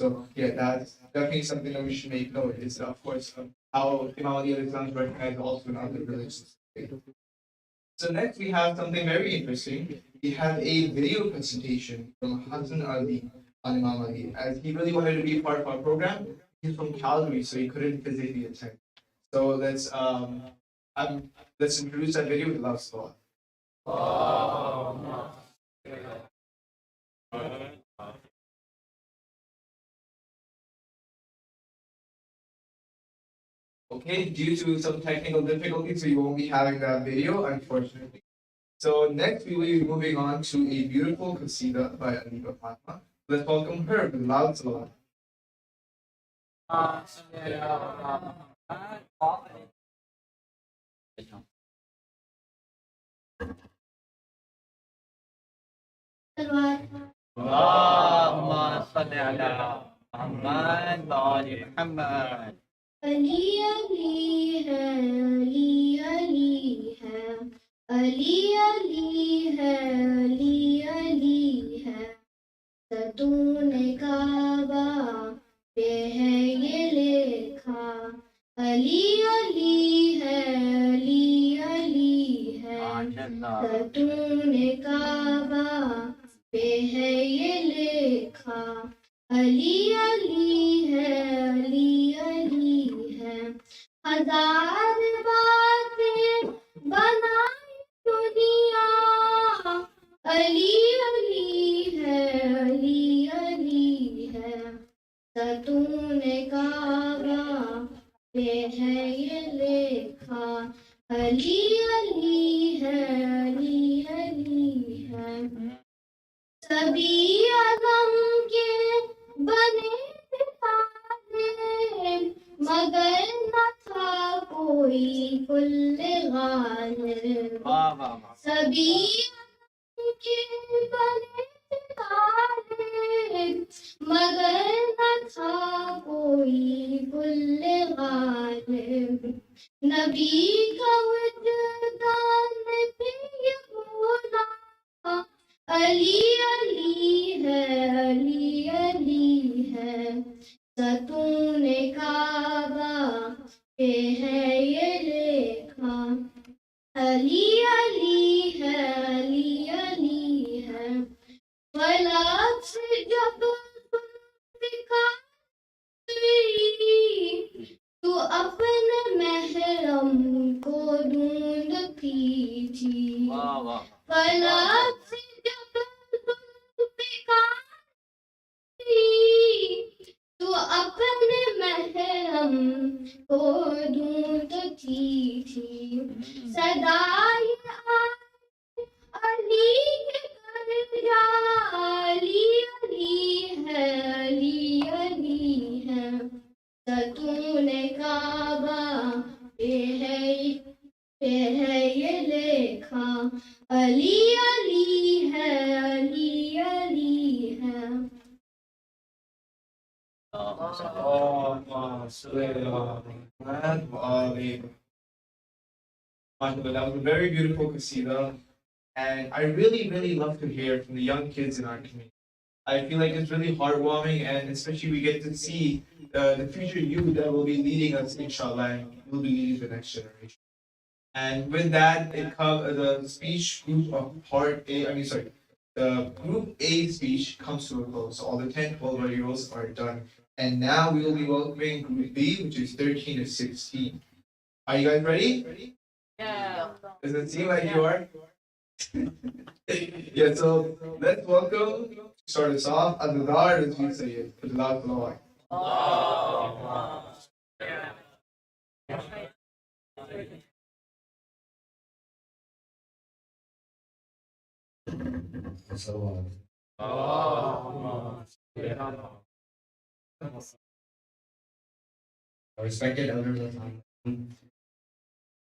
So yeah, that's definitely something that we should make note. Is of course how Imam Ali is recognized also in other religions. So next we have something very interesting. We have a video presentation from Hassan Ali on Imam Ali. As he really wanted to be a part of our program, he's from Calgary, so he couldn't physically attend. So let's introduce that video with love salawat. Okay, due to some technical difficulties, we won't be having that video, unfortunately. So next, we will be moving on to a beautiful qasida by Aniba Fatma. Let's welcome her with loud salawat. اللهم صل على محمد وآل محمد. علی علی ہے علی علی ہے علی علی ہے علی علی ہے ستون کعبہ پہ ہے یہ لکھا علی علی ہے علی علی ہے ستون کعبہ پہ ہے یہ لکھا علی علی ہے علی علی ہے ہزار باتیں بنائی دنیا علی علی ہے علی علی ہے ستون کعبہ پہ ہے یہ لکھا علی علی ہے علی علی ہے سبھی عظم کے بنے تارے مگر نہ تھا کوئی کل غالب سبھی عظم کے بنے تارے مگر نہ تھا کوئی کل غالب نبی کا وجدان پہ یہ بولا علی علی ہے علی علی ہے ستون کعبہ پہ ہے یہ لکھا علی علی ہے علی علی ہے فلک سے جب تو اپنے محرم کو ڈھونڈتی تھی فلک سے جب تو اپنے محرم کو ڈھونڈتی تھی صدائے علی کے گھر جا علی علی ہے علی علی ہے ستون کعبہ پہ ہے یہ لکھا علی علی ہے علی علی ہے That was a very beautiful qasida, and I really love to hear from the young kids in our community. I feel like it's really heartwarming, and especially we get to see the future youth that will be leading us, inshallah, and will be leading the next generation. And with that, the speech group of the group A speech comes to a close. So all the 10, 12-year-olds are done. And now we will be welcoming group B, which is 13 to 16. Are you guys ready? Yeah. Does it seem like you are? Yeah, so let's welcome, start us off, Adadar, as you say it. Adadar Salawat. Respected elders,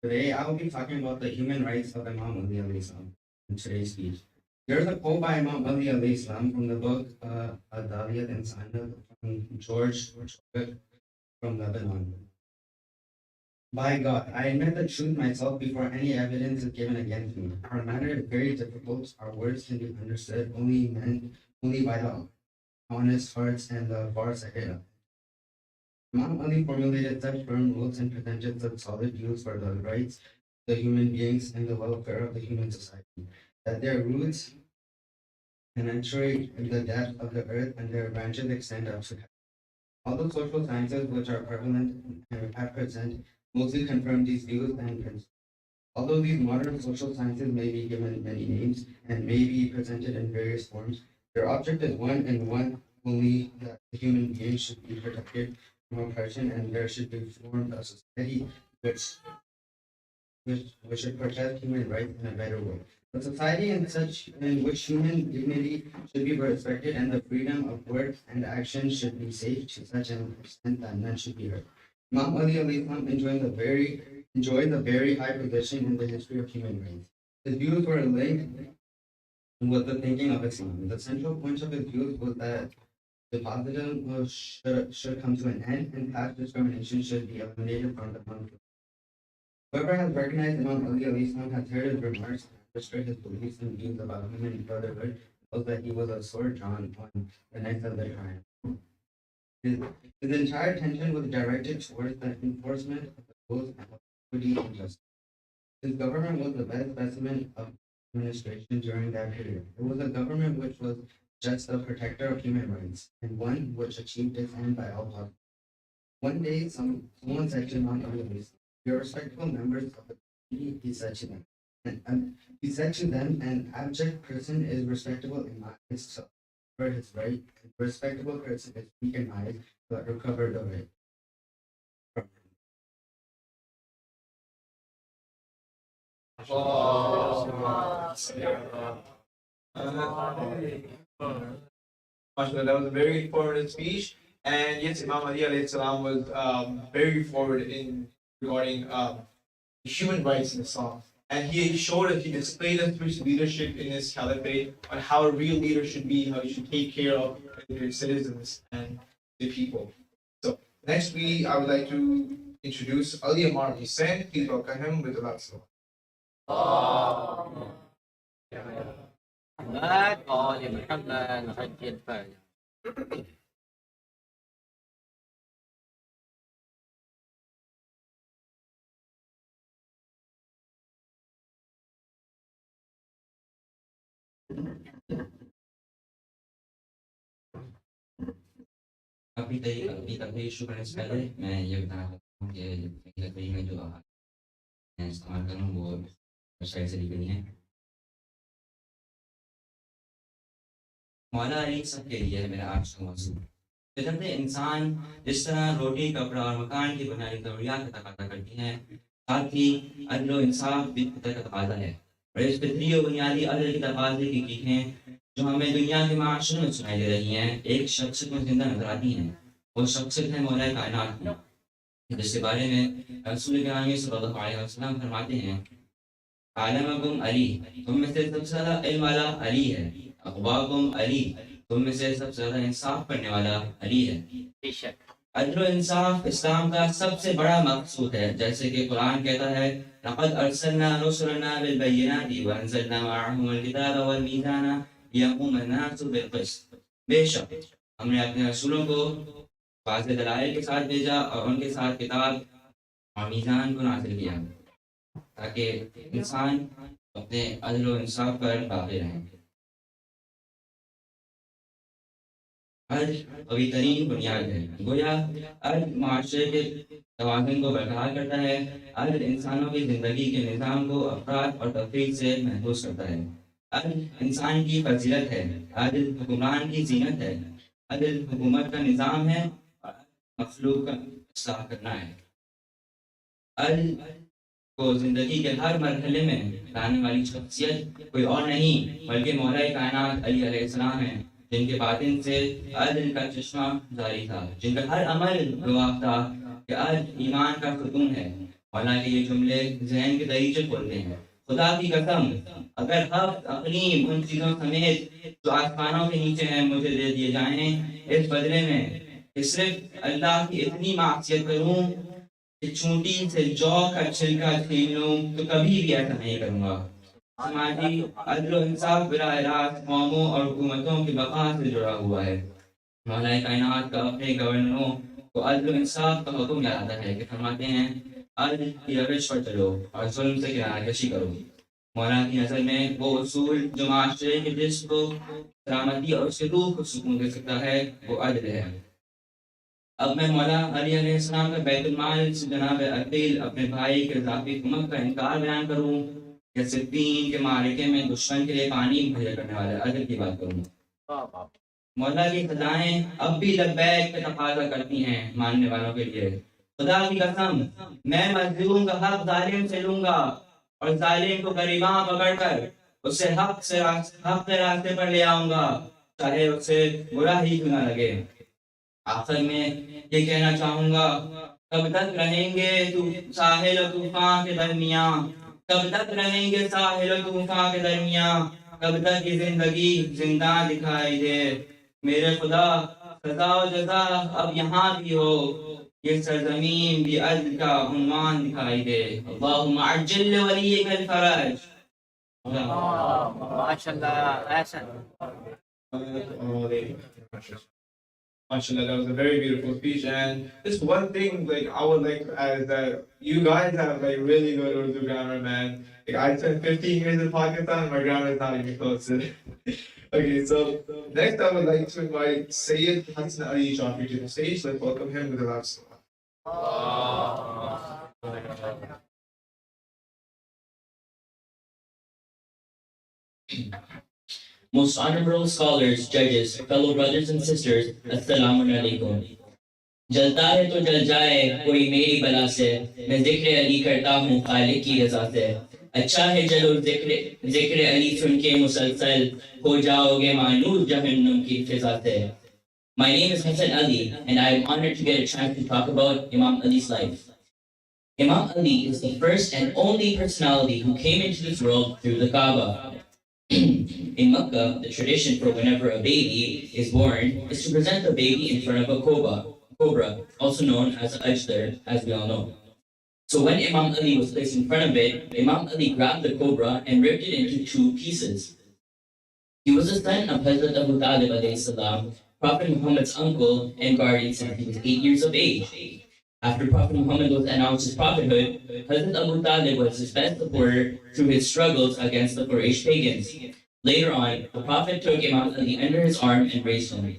today I will be talking about the human rights of Imam Ali alayhi salam in today's speech. There's a quote by Imam Ali alayhi salam from the book Adaliyat and Sanad from George from Lebanon. By God, I admit the truth myself before any evidence is given against me. Our matter is very difficult. Our words can be understood only by the honest hearts and the far-sighted. Imam Ali formulated such firm rules and presented such solid views for the rights of the human beings and the welfare of the human society, that their roots penetrate in the depth of the earth and their branches extend up to heaven. All the social sciences which are prevalent at present mostly confirm these views and principles. Although these modern social sciences may be given many names and may be presented in various forms, their object is one and one only, that the human being should be protected from oppression, and there should be formed a society which should protect human rights in a better way. A society in which human dignity should be respected and the freedom of word and action should be safe to such an extent that none should be hurt. Imam Ali alayhi salam enjoyed a very high position in the history of human rights. His views were linked with the thinking of Islam. The central point of his views was that the positive should come to an end and caste discrimination should be eliminated from the conflict. Whoever has recognized Imam Ali alayhi salam has heard his remarks and understood his beliefs and views about human brotherhood, knows that he was a sword drawn on the night of the triumph. His entire attention was directed towards the enforcement of the rules of equity and justice. His government was the best specimen of administration during that period. It was a government which was just the protector of human rights, and one which achieved its end by all possible. One day, someone said to Imam Ali, "Your respectable members of the community," he said to them. He said to them, "An abject person is respectable in my eyes to recover his right, and a respectable person is weak in my eyes to recover the right." MashaAllah, that was a very informative speech. And yes, Imam Ali alayhi salam was very forward in regarding human rights in Islam. And he showed us, he displayed us through his leadership in his caliphate on how a real leader should be, how he should take care of their citizens and the people. So next I would like to introduce Ali Amar Hussain. Please welcome him with a loud salute. محمد وآل محمد حج الفاتحة. अभी तक issue करने से पहले मैं ये बताना चाहता हूँ कि लकड़ी में जो मैं इस्तेमाल करूँ वो वेबसाइट से ली गई है। मौला अली सबके लिए है मेरा आज का मौजू। फितरत इंसान जिस तरह रोटी, कपड़ा और मकान की बुनियादी ज़रूरियात का तकाज़ा करती हैं, साथ ही अदल व इंसाफ भी फितर का तकाज़ा है। और इस फितरी और बुनियादी अदल के तकाज़े की चीखें जो हमें दुनिया के माशरे में सुनाई दे रही हैं, एक शख्सियत में जिंदा नजर आती हैं। वो शख्सियत है मौला कायनात की, जिसके बारे में रसूल गिरामी सल्लल्लाहु अलैहि वसल्लम फरमाते हैं, आलमकुम अली, तुम में से सबसे ज़्यादा इल्म वाला अली है। अक़वाकुम अली, तुम में से सबसे ज़्यादा इंसाफ करने वाला अली है। बेशक अदल व इंसाफ इस्लाम का सबसे बड़ा मकसूद है, जैसे कि कुरान कहता है, लक़द अरसलना रुसुलना बिल बय्यिनाति व अंज़लना मअहुमुल किताब वल मीज़ाना लियक़ूम अन्नासु बिल क़िस्त। बेशक हमने अपने रसूलों को वाज़ेह दलाइल के साथ भेजा और उनके साथ किताब और मीज़ान को नाज़िल किया ताकि इंसान अपने अदल व इंसाफ पर बाक़ी रहें। अर्ज कवी तरीन बुनियाद है। गोया अर्ज माशरे के तवाज़ुन को बरकरार करता है। अर्ज इंसानों की ज़िंदगी के निज़ाम को अफराद और तफरीक से महफूज करता है। अर्ज इंसान की फजीलत है। अर्ज हुक्मरान की जीनत है। अर्ज हुकूमत का निज़ाम है और मखलूक का इस्लाह करना है। अर्ज को जिंदगी के हर मरहले में लाने वाली शख्सियत कोई और नहीं बल्कि मौला कायनात अली अलैहिस्सलाम हैं, जिनके बातिन से अदल का चश्मा जारी था, जिनका हर अमल गवाह था कि आज ईमान का खतून है। मौला के ये जुमले जहन के दरीचे खोलते हैं। खुदा की कसम, अगर हफ्त अपनी उन चीज़ों समेत जो आसमानों के नीचे हैं मुझे दे दिए जाएं, इस बदले में कि सिर्फ अल्लाह की इतनी मासियत करूं कि चूंटी से जौ का छिलका छीन लूं, तो कभी भी ऐसा नहीं करूंगा। समाजी अदल और इंसाफ बराह रास्त कौमों और हुकूमतों की बका से जुड़ा हुआ है। मौला कायनात का अपने गवर्नरों को अदल और इंसाफ का हुक्म याद है कि फरमाते हैं, अदल की रविश पर चलो और जुल्म से किनाराकशी करो। मौला की नज़र में वो उसूल जो माशरे के जिस्म को सलामती और उसके रूह को सुकून दे सकता है, वो अदल है। अब मैं मौला अली अलैहिस्सलाम का बैतुल माल से जनाब अकील अपने भाई के इजाफी हुकूमत का इनकार बयान करूं, या सिफ़ीन के मारिके में दुश्मन के लिए पानी मुहैया करने वाले अदल की बात करूं। मौला की सजाएं अब भी लब्बैक का तकाजा करती हैं मानने वालों के लिए। खुदा की कसम, मैं मजलूम का हक जालिम से लूंगा और जालिम को गरीबां पकड़कर उसे हक के रास्ते पर ले आऊंगा, चाहे उसे बुरा ही क्यों न लगे। आखिर में ये कहना चाहूंगा, कब तक रहेंगे तू साहिल और तूफान के दरमियां, कब तक रहेंगे साहिल और तूफान के दरमियां, कब तक ये जिंदगी जिंदा दिखाई दे। मेरे खुदा सजा और जजा अब यहाँ भी हो, ये सरजमीन भी अदल का उन्वान दिखाई दे। अल्लाहुम्मा अज्जिल वलियकल फरज। माशाल्लाह, ऐसा MashaAllah, that was a very beautiful speech. And just one thing, like I would like to add is that you guys have like really good Urdu grammar, man. Like I spent 15 years in Pakistan, my grammar is not even close to it. Okay, so next I would like to invite Sayyid Hassan Ali Chaudhry to the stage. Let's welcome him with a loud Most honorable scholars, judges, fellow brothers and sisters, Assalamu alaikum. जलता है तो जल जाए कोई मेरी बला से, मैं जिक्र अली करता हूँ खालिक की रज़ा से। अच्छा है चलो जिक्र अली सुन के मुसलसल, हो जाओगे मानूर जहन्नुम की फिजा से। My name is Hassan Ali, and I am honored to get a chance to talk about Imam Ali's life. Imam Ali is the first and only personality who came into this world through the Kaaba. In Makkah, the tradition for whenever a baby is born is to present the baby in front of a cobra, also known as an ajder, as we all know. So when Imam Ali was placed in front of it, Imam Ali grabbed the cobra and ripped it into two pieces. He was the son of Hazrat Abu Talib alayhi salam, Prophet Muhammad's uncle and guardian since he was 8 years of age. After Prophet Muhammad was announced his prophethood, Hazrat Abu Talib was his best supporter through his struggles against the Quraysh pagans. Later on, the Prophet took Imam Ali under his arm and raised him.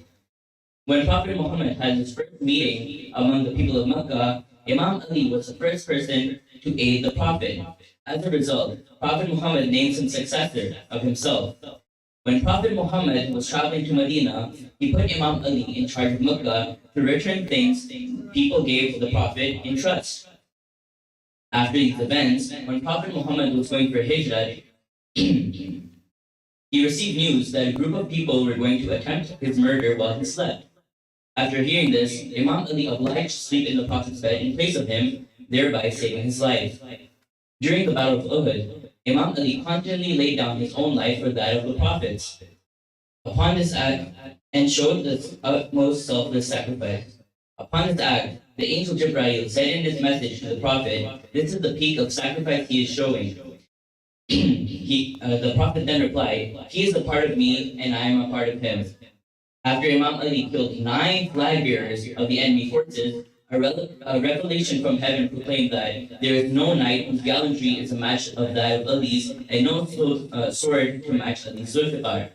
When Prophet Muhammad had his first meeting among the people of Makkah, Imam Ali was the first person to aid the Prophet. As a result, Prophet Muhammad named him successor of himself. When Prophet Muhammad was traveling to Medina, he put Imam Ali in charge of Makkah to return things people gave to the Prophet in trust. After these events, when Prophet Muhammad was going for Hijrah, he received news that a group of people were going to attempt his murder while he slept. After hearing this, Imam Ali obliged to sleep in the Prophet's bed in place of him, thereby saving his life. During the Battle of Uhud, Imam Ali confidently laid down his own life for that of the Prophet's. Upon this act, and showed the utmost selfless sacrifice. Upon this act, the angel Jibreel said in his message to the Prophet, "This is the peak of sacrifice he is showing." The Prophet then replied, "He is a part of me, and I am a part of him." After Imam Ali killed 9 flag bearers of the enemy forces, a revelation from heaven proclaimed that there is no knight whose gallantry is a match of that of Ali's, and no sword to match Ali's Zulfiqar.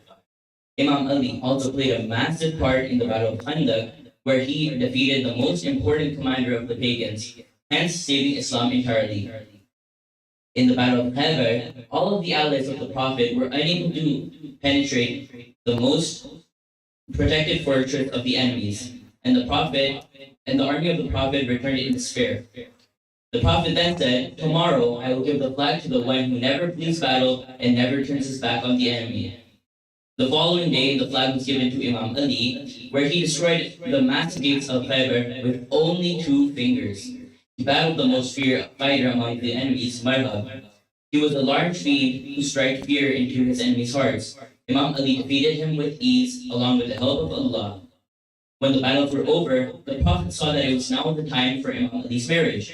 Imam Ali also played a massive part in the Battle of Khandaq, where he defeated the most important commander of the pagans, hence saving Islam entirely. In the Battle of Khandaq, all of the allies of the Prophet were unable to penetrate the most protected fortress of the enemies, and the army of the Prophet returned in despair. The Prophet then said, "Tomorrow I will give the flag to the one who never flees battle and never turns his back on the enemy." The following day, the flag was given to Imam Ali, where he destroyed the massive gates of Khaybar with only 2 fingers. He battled the most feared fighter among the enemies, Marhab. He was a large fiend who struck fear into his enemies' hearts. Imam Ali defeated him with ease, along with the help of Allah. When the battles were over, the Prophet saw that it was now the time for Imam Ali's marriage.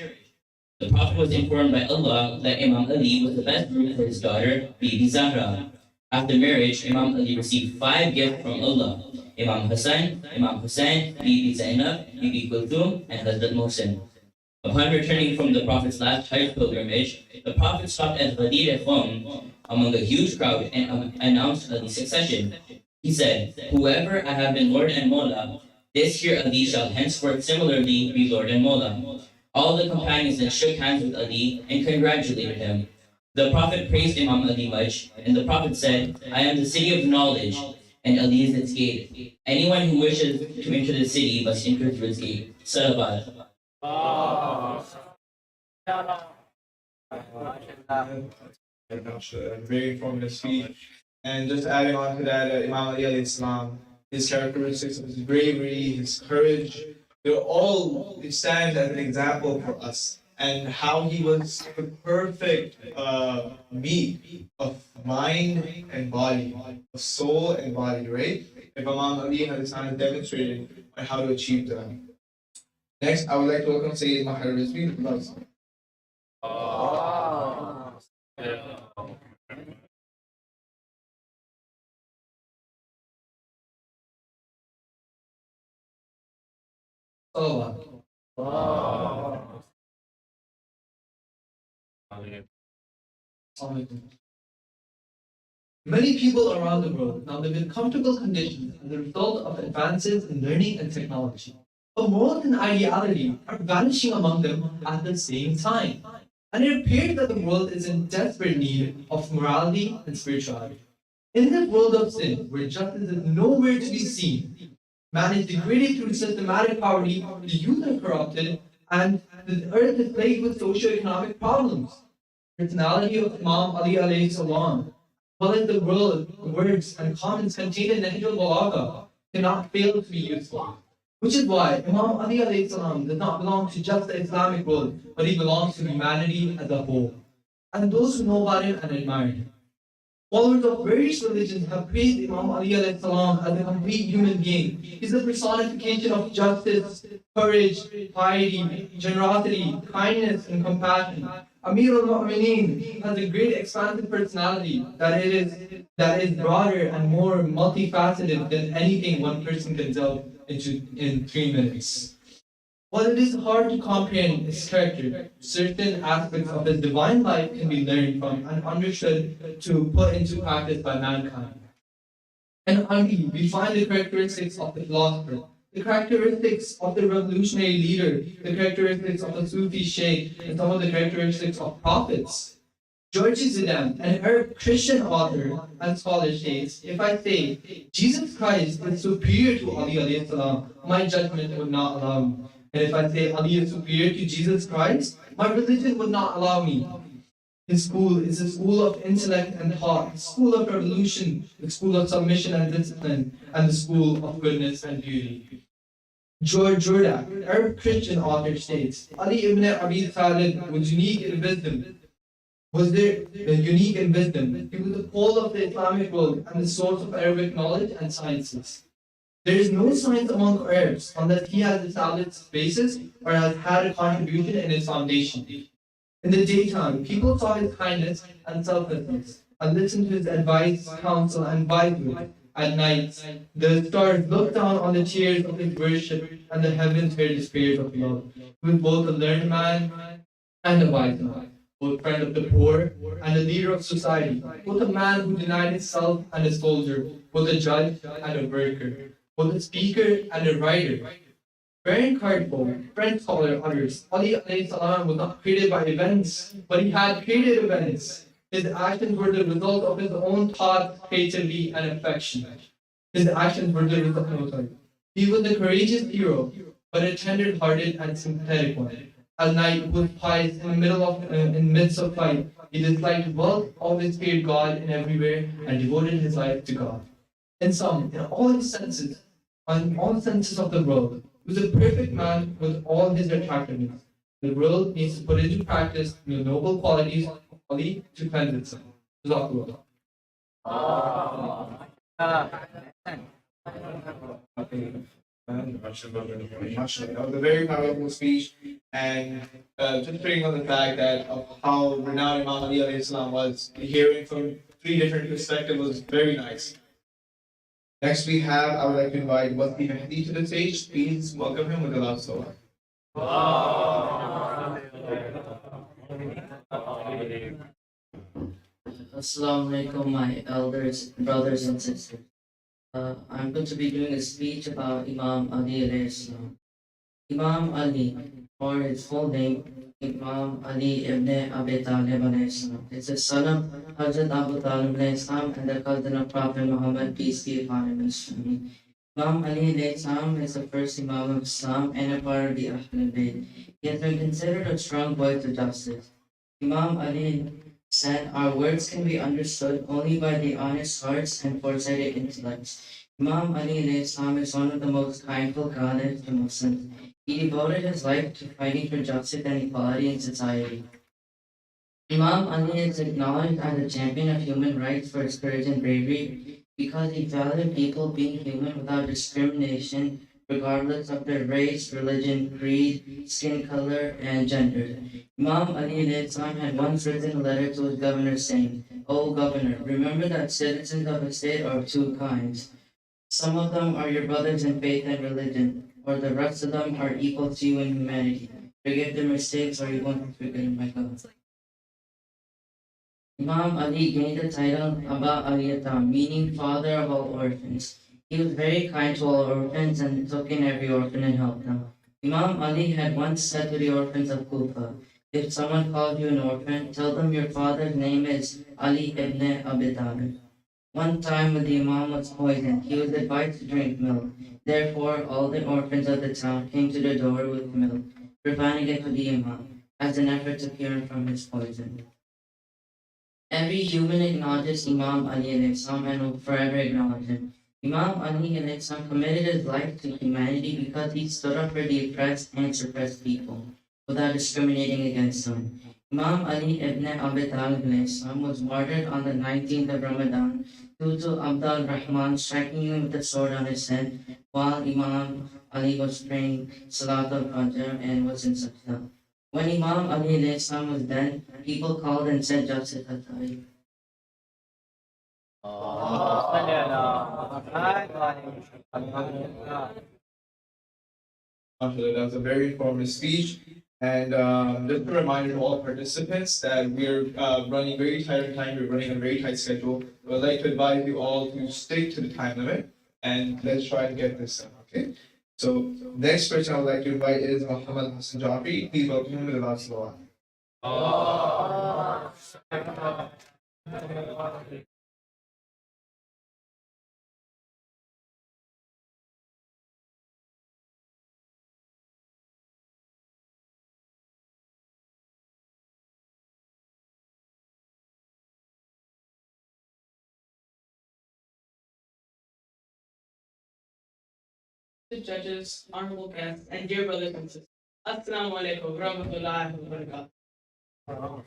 The Prophet was informed by Allah that Imam Ali was the best groom for his daughter, Bibi Zahra. After marriage, Imam Ali received 5 gifts from Allah: Imam Hassan, Imam Hussein, Bibi Zainab, Bibi Kulthum, and Hazrat Mohsin. Upon returning from the Prophet's last Hajj pilgrimage, the Prophet stopped at Ghadir Khum among a huge crowd and announced Ali's succession. He said, "Whoever I have been Lord and Mawla, this here Ali shall henceforth similarly be Lord and Mawla." All the companions then shook hands with Ali and congratulated him. The Prophet praised Imam Ali much, and the Prophet said, "I am the city of knowledge, and Ali is its gate. Anyone who wishes to enter the city must enter through its gate." Salawat. Very informative speech. And just adding on to that, Imam Ali alayhi salam, his characteristics of his bravery, his courage, they stand as an example for us. And how he was the perfect meat of mind and body, of soul and body, right? If Imam Ali has demonstrated on how to achieve that. Next, I would like to welcome Sayyid Mahar Rizvi. Many people around the world now live in comfortable conditions as a result of advances in learning and technology. But morals and ideality are vanishing among them at the same time. And it appears that the world is in desperate need of morality and spirituality. In this world of sin, where justice is nowhere to be seen, man is degraded through systematic poverty, the youth are corrupted, and the earth is plagued with socio-economic problems. The personality of Imam Ali alayhi salam, as well as the words and comments contained in Nahj al-Balagha, cannot fail to be useful. Which is why Imam Ali alayhi salam does not belong to just the Islamic world, but he belongs to humanity as a whole, and those who know about him and admire him. Followers of various religions have praised Imam Ali alayhi salam as a complete human being. He is the personification of justice, courage, piety, generosity, kindness, and compassion. Amir al-Mu'mineen has a great expansive personality that is broader and more multifaceted than anything one person can delve into in 3 minutes. While it is hard to comprehend his character, certain aspects of his divine life can be learned from and understood to put into practice by mankind. And Ali, we find the characteristics of the philosopher, the characteristics of the revolutionary leader, the characteristics of the Sufi sheikh, and some of the characteristics of prophets. George Zidane, an Arab Christian author and scholar, states, "If I say Jesus Christ is superior to Ali alayhi salam, my judgment would not allow me. And if I say Ali is superior to Jesus Christ, my religion would not allow me." His school is a school of intellect and thought, the school of revolution, the school of submission and discipline, and the school of goodness and beauty. George Jordak, an Arab Christian author, states, "Ali ibn Abi Talib was unique in wisdom. He was the pole of the Islamic world and the source of Arabic knowledge and sciences. There is no science among Arabs unless he has established its basis or has had a contribution in its foundation. In the daytime, people saw his kindness and selflessness and listened to his advice, counsel, and wisdom. At night, the stars looked down on the tears of his worship, and the heavens heard his prayers of love. He was both a learned man and a wise man, both friend of the poor and a leader of society, both a man who denied himself and a soldier, both a judge and a worker, both a speaker and a writer." Baron Cardbow, French scholar, utters, "Ali alayhi salam was not created by events, but he had created events. His actions were the result of his own thoughts, creativity, and affection. His actions were the result. He was a courageous hero, but a tender-hearted and sympathetic one. a knight who was pious in the midst of fight. He disliked wealth, always feared God in everywhere, and devoted his life to God. In sum, in all his senses, on all senses of the world, he was a perfect man with all his attractiveness. The world needs to put into practice the noble qualities of Ali to cleanse itself. Jazakallah. That was a very powerful speech, and just bringing on the fact that of how renowned Imam Ali alayhi salam was, hearing from three different perspectives was very nice. Next we have, I would like to invite Wasi Mehdi to the stage. Please welcome him with a loud salawat. Assalamu alaikum, my elders, brothers and sisters. I'm going to be doing a speech about Imam Ali alayhi salam. Imam Ali, or his full name, Imam Ali ibn Abi Talib alayhi salam, is the son of Hazrat Abu Talib alayhi salam and the cousin of Prophet Muhammad, peace be upon him and his family. Imam Ali alayhi salam is the first Imam of Islam and a part of the Ahlul Bayt. He has been considered a strong voice of justice. Imam Ali said, our words can be understood only by the honest hearts and foresighted intellects. Imam Ali alayhi salam is one of the most kindful caliphs to Muslims. He devoted his life to fighting for justice and equality in society. Imam Ali is acknowledged as a champion of human rights for his courage and bravery because he valued people being human without discrimination, regardless of their race, religion, creed, skin color, and gender. Imam Ali alayhi salam had once written a letter to his governor saying, O governor, remember that citizens of a state are of two kinds. Some of them are your brothers in faith and religion, or the rest of them are equal to you in humanity. Forgive their mistakes, or you won't be forgiven by God. Imam Ali gained the title Aba Aliyatam, meaning father of all orphans. He was very kind to all orphans and took in every orphan and helped them. Imam Ali had once said to the orphans of Kufa, if someone calls you an orphan, tell them your father's name is Ali ibn Abi Talib. One time when the Imam was poisoned, he was advised to drink milk. Therefore, all the orphans of the town came to the door with milk, providing it to the Imam, as an effort to cure him from his poison. Every human acknowledges Imam Ali alayhi salam and will forever acknowledge him. Imam Ali alayhi salam committed his life to humanity because he stood up for the oppressed and suppressed people, without discriminating against them. Imam Ali ibn Abi Talib alayhi salam was martyred on the 19th of Ramadan due to Abdul Rahman striking him with a sword on his head while Imam Ali was praying Salat al-Fajr and was in sajda. When Imam Ali alayhi salam was dead, people called and said justice at time. That was a very informative speech. And just a reminder to all participants that we're running very tight on time. We're running a very tight schedule. So I'd like to advise you all to stick to the time limit and let's try and get this done, okay? So next person I would like to invite is Muhammad Hassan Jafri. Please welcome him with a loud salawat. Judges, honorable guests, and dear brothers and sisters. Assalamu alaikum warahmatullahi wabarakatuh.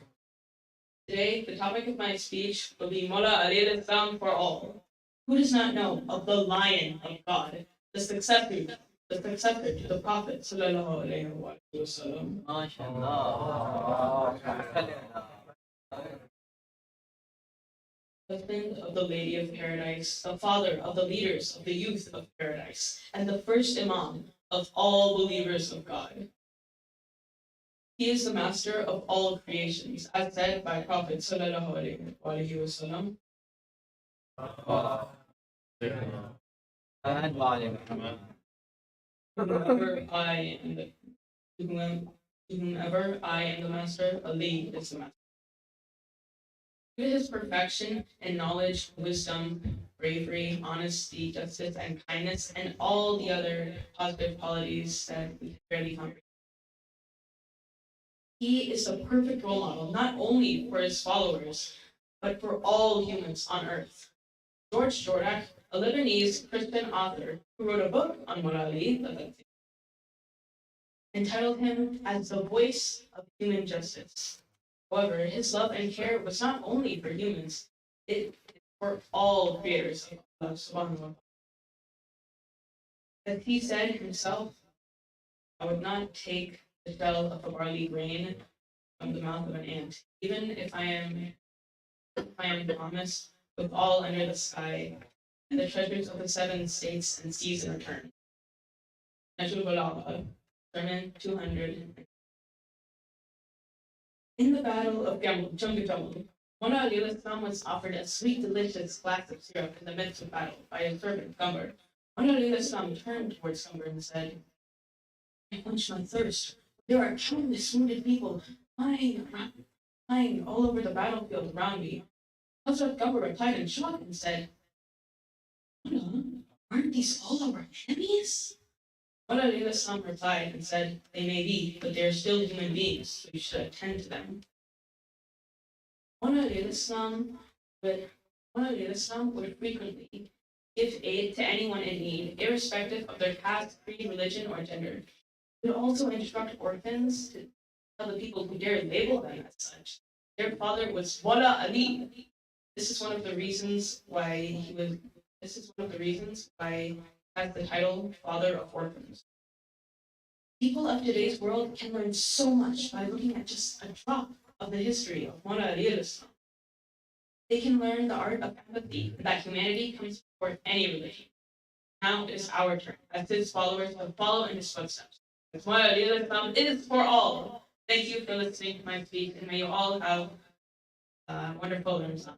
Today, the topic of my speech will be Mullah Ali Islam for all. Who does not know of the Lion of God, the successor to the Prophet sallallahu alaihi wasallam? Husband of the Lady of Paradise, the father of the leaders of the youth of paradise, and the first Imam of all believers of God. He is the master of all creations, as said by Prophet sallallahu alaihi wasallam. Whomever I am the master, Ali is the master. Due to his perfection in knowledge, wisdom, bravery, honesty, justice, and kindness, and all the other positive qualities that we can barely comprehend. He is the perfect role model, not only for his followers, but for all humans on earth. George Jordak, a Lebanese Christian author who wrote a book on Mullah Ali, entitled him as the voice of human justice. However, his love and care was not only for humans, it is for all creators of Allah subhanahu wa ta'ala. As he said himself, I would not take the shell of a barley grain from the mouth of an ant, even if I am promised with all under the sky and the treasures of the 7 states and seas in return. Najul Balagha, Sermon 200. In the battle of Jamia, Mullah Ali was offered a sweet, delicious glass of syrup in the midst of battle by his servant Gumbar. Mullah Ali turned towards Gumbar and said, I quench my thirst. There are countless wounded people lying all over the battlefield around me. Hazrat Gumbar replied in shock and said, Mullah, aren't these all our enemies? Mullah Ali replied and said, they may be, but they are still human beings, so you should attend to them. Mullah Ali would frequently give aid to anyone in need, irrespective of their caste, creed, religion, or gender. He would also instruct orphans to tell the people who dare label them as such. Their father was Mullah Ali. This is one of the reasons why he has the title Father of Orphans. People of today's world can learn so much by looking at just a drop of the history of Mullah Ali. They can learn the art of empathy and that humanity comes before any religion. Now it is our turn, as his followers, to follow in his footsteps. As Mullah Ali is for all. Thank you for listening to my speech, and may you all have a wonderful Ramadan.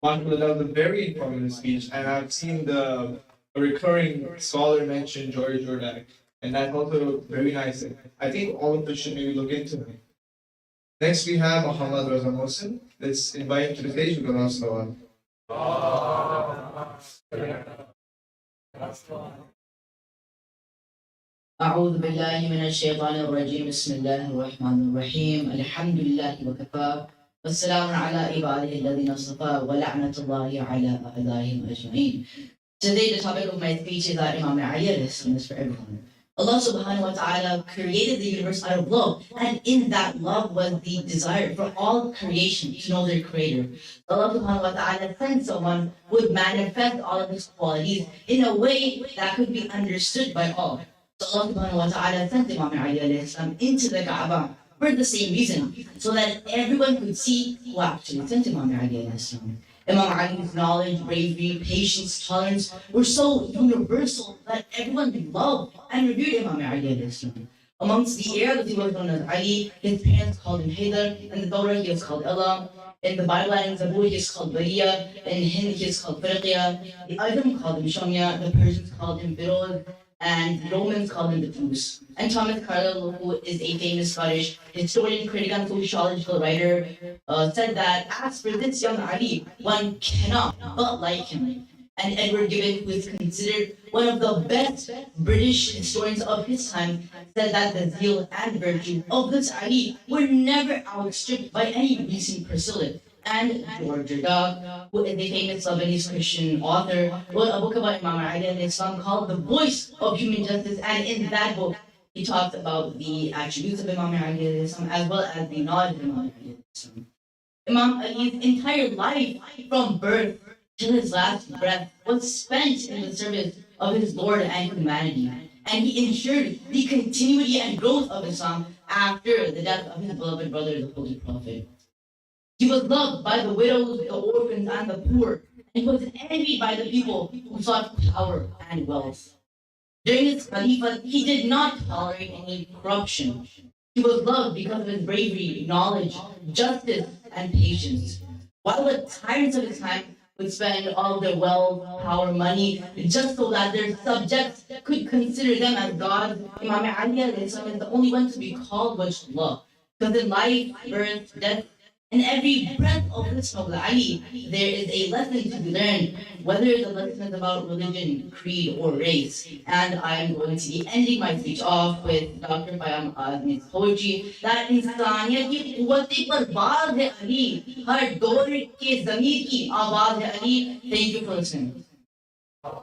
That was a very informative speech, and I've seen the recurring scholar mention George Jordak, and that's also very nice. I think all of us should maybe look into it. Next, we have Muhammad Raza Mohsin. Let's invite him to the stage with Allah Salawat. أعوذ بالله من الشيطان الرجيم بسم الله الرحمن الرحيم الحمد لله وكفى والسلام على عباده الذين اصطفى ولعنة الله على أعدائهم أجمعين. Today the topic of my speech is that Imam Ali is for everyone. Allah subhanahu wa ta'ala created the universe out of love, and in that love was the desire for all creation to know their creator. Allah subhanahu wa ta'ala sent someone who would manifest all of his qualities in a way that could be understood by all. So Allah subhanahu wa ta'ala sent Imam Ali alayhi salam into the Kaaba for the same reason, so that everyone could see who actually sent Imam Ali alayhi salam. Imam Ali's knowledge, bravery, patience, tolerance were so universal that everyone loved and revered Imam Ali alayhi salam. Amongst the Arabs, he was known as Ali. His parents called him Haydar. In the Torah, he was called Ilm. In the Bible and Zabur, he is called Bariya. In Hind, he is called Firqiya. The Ajam called him Jamia. The Persians called him Firoz. And the Romans called him Battus. And Thomas Carlyle, who is a famous Scottish historian, critic, and sociological writer, said that as for this young Ali, one cannot but like him. And Edward Gibbon, who is considered one of the best British historians of his time, said that the zeal and virtue of this Ali were never outstripped by any recent pursuit. And George Jordak, who is a famous Lebanese Christian author, wrote a book about Imam Ali and Islam called The Voice of Human Justice. And in that book, he talks about the attributes of Imam Ali and Islam as well as the knowledge of Imam Ali and Islam. Imam Ali's entire life, from birth till his last breath, was spent in the service of his Lord and humanity. And he ensured the continuity and growth of Islam after the death of his beloved brother, the Holy Prophet. He was loved by the widows, the orphans, and the poor, and he was envied by the people who sought power and wealth. During his caliphate, he did not tolerate any corruption. He was loved because of his bravery, knowledge, justice, and patience. While the tyrants of his time would spend all of their wealth, power, money, just so that their subjects could consider them as gods, Imam Ali is the only one to be called Wajhullah. Because in life, birth, death, In every breath of this noble Ali, there is a lesson to be learned, whether the lesson is about religion, creed, or race. And I'm going to be ending my speech off with Dr. Payam Azmi's poetry that इंसानियत की कुव्वत पर बाज है अली, हर दौर के ज़मीर की आवाज़ है Ali. Thank you for listening. That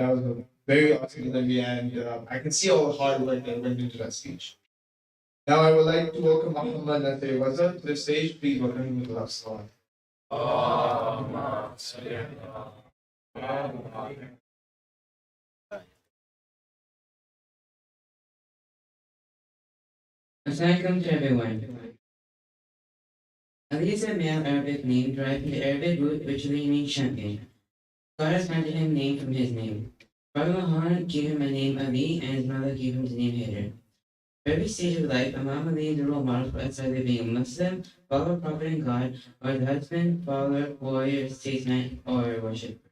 was a very awesome interview, and I can see all the hard work that went into that speech. Now I would like to welcome Muhammad Nasir Waza to the stage. Please welcome him with love salam. Assalamualaikum to everyone. Ali is a male Arabic name derived from the Arabic root which literally means champion. God has granted him name from his name. Father Muhammad gave him a name Ali and his mother gave him the name Haydar. For every stage of life, Imam Ali is a role model for us either being a Muslim, follower of Prophet and God, or the husband, father, warrior, statesman, or worshipper.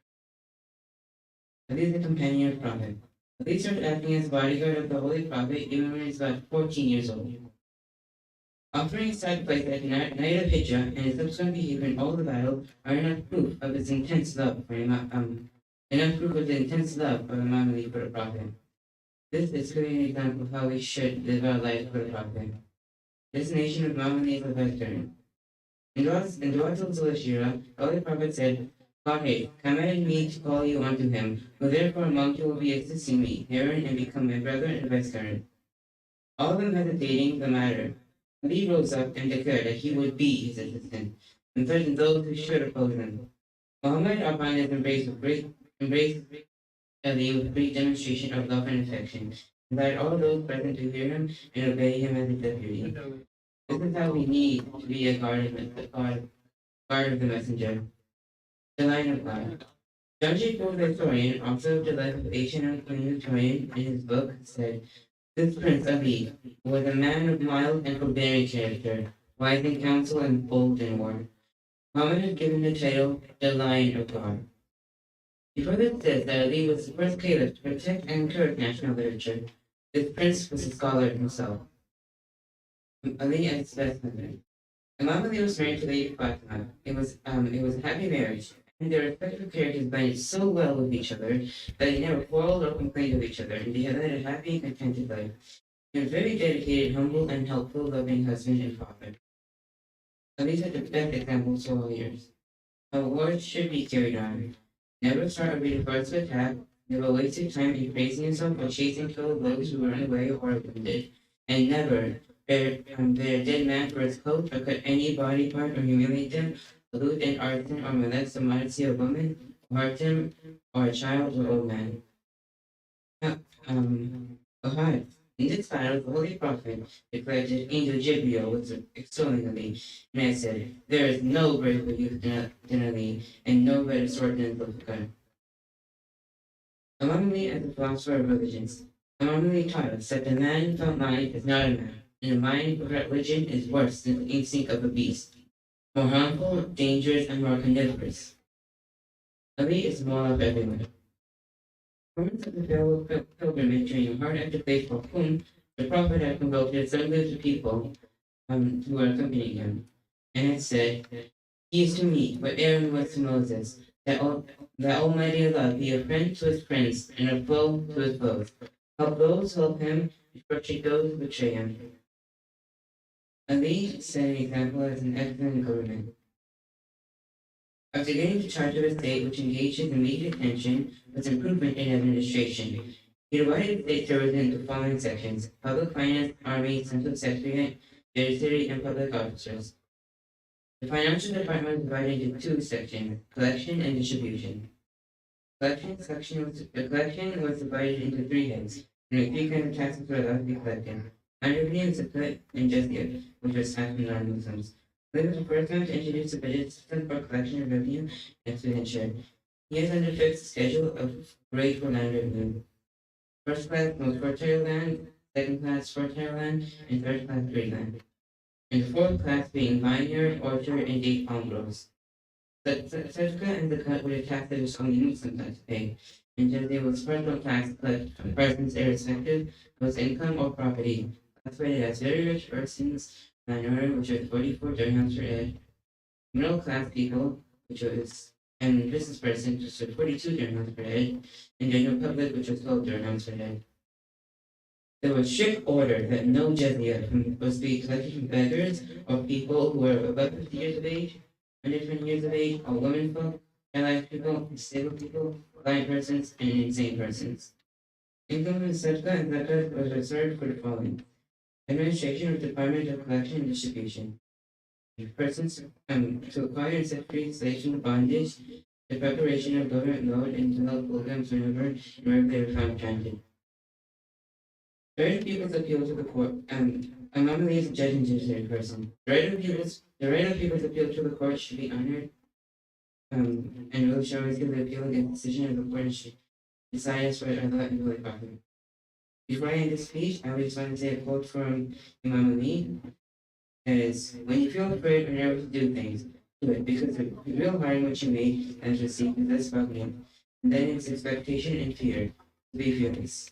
Ali is the companion of Prophet. Ali started acting as bodyguard of the Holy Prophet even when he was about 14 years old. Offering sacrifice at the night of Hijrah and his subsequent behavior in all the battles are enough proof of his intense love for Imam Ali for the Prophet. This is clearly an example of how we should live our lives for the Prophet. This nation of Imam Ali is a veteran. In Dua Shira, the Holy Prophet said, God commanded me to call you unto him, who therefore among you will be assisting me, herein and become my brother and vice current. All of them hesitating the matter. Ali rose up and declared that he would be his assistant, and threatened those who should oppose him. Muhammad upon his embraced Ali with great demonstration of love and affection, invited all those present to hear him and obey him as a deputy. This is how we need to be a guard of the messenger, the line of God. John J. Paul, the historian, also the life of Asian and Queen historian in his book, said, this Prince Ali was a man of mild and forbearing character, wise in counsel and bold in war. Muhammad is given the title the Lion of God. Before this says that Ali was the first caliph to protect and encourage national literature. This prince was a scholar himself. Ali as his best husband. Imam Ali was married to Lady Fatima. It was a happy marriage, and their respective characters blended so well with each other that they never quarreled or complained of each other, and they had led a happy and contented life. He was a very dedicated, humble, and helpful, loving husband and father. Ali set the best examples for all years. How wars should be carried on. Never start or be the first to attack. Never waste your time in praising yourself or chasing kill those who run away or are wounded. And never bear a dead man for his coat or cut any body part or humiliate them, pollute an arson or molest the modesty of a woman, or hurt him or a child or old man. In this battle, the Holy Prophet declared that Angel Jibreel was extolling Ali, and I said, there is no braver youth than Ali, and no better sword than Zulfikar. Imam Ali as a philosopher of religions. Imam Ali taught us that the man without mind is not a man, and the mind without religion is worse than the instinct of a beast, more harmful, dangerous, and more carnivorous. Ali is the model of everyone. Performance of the farewell pilgrimage during a hard-acted place for whom the Prophet had convoked assemblies of people who were accompanying him, and had said, he is to me what Aaron was to Moses, that Almighty Allah be a friend to his friends and a foe to his foes. Help those who help him, frustrate those who betray him. Ali set an example as an excellent government. After getting the charge of a state which engaged his immediate attention was improvement in administration, he divided the state service into the following sections: public finance, army, central secretariat, judiciary, and public officers. The financial department was divided into two sections: collection and distribution. The collection was divided into three heads, and the three kinds of taxes were allowed to be collected: revenue, zakat, and jizya, which was taxed from non-Muslims. He was the first man to introduce a budget system for collection of revenue and expenditure. He has under fixed schedule of rate for land revenue. First class, most fertile land, second class, fertile land, and third class, green land. And the fourth class being vineyard, orchard, and date palm groves. Sadaqah and zakat were the taxes which only Muslims had to pay, and jizya was personal tax collected from persons irrespective of his income or property, classified as very rich persons, minority, which was 44 dirhams per head, middle class people, which was and business persons, which was 42 dirhams per head, and general public, which was 12 dirhams per head. There was strict order that no jizya was to be collected from beggars or people who were above 50 years of age, under 20 years of age, or women folk, paralyzed people, disabled people, blind persons, and insane persons. Income from sadaqah and zakat was reserved for the following: administration of Department of Collection and Distribution, persons to acquire and set free slaves from bondage, the preparation of government loan and to help programs whenever they were found granted. The right of people's appeal to the court, Imam Ali is a judge and judiciary person. The right of people's appeal to the court should be honored, and will show always give the appeal against the decision of the court and should decide as for Allah and Holy Prophet. Before I end this speech, I just want to say a quote from Imam Ali. Is when you feel afraid or nervous to do things, do it because the real harm which you make and receive is less bubbling, and then it's expectation and fear. Be fearless.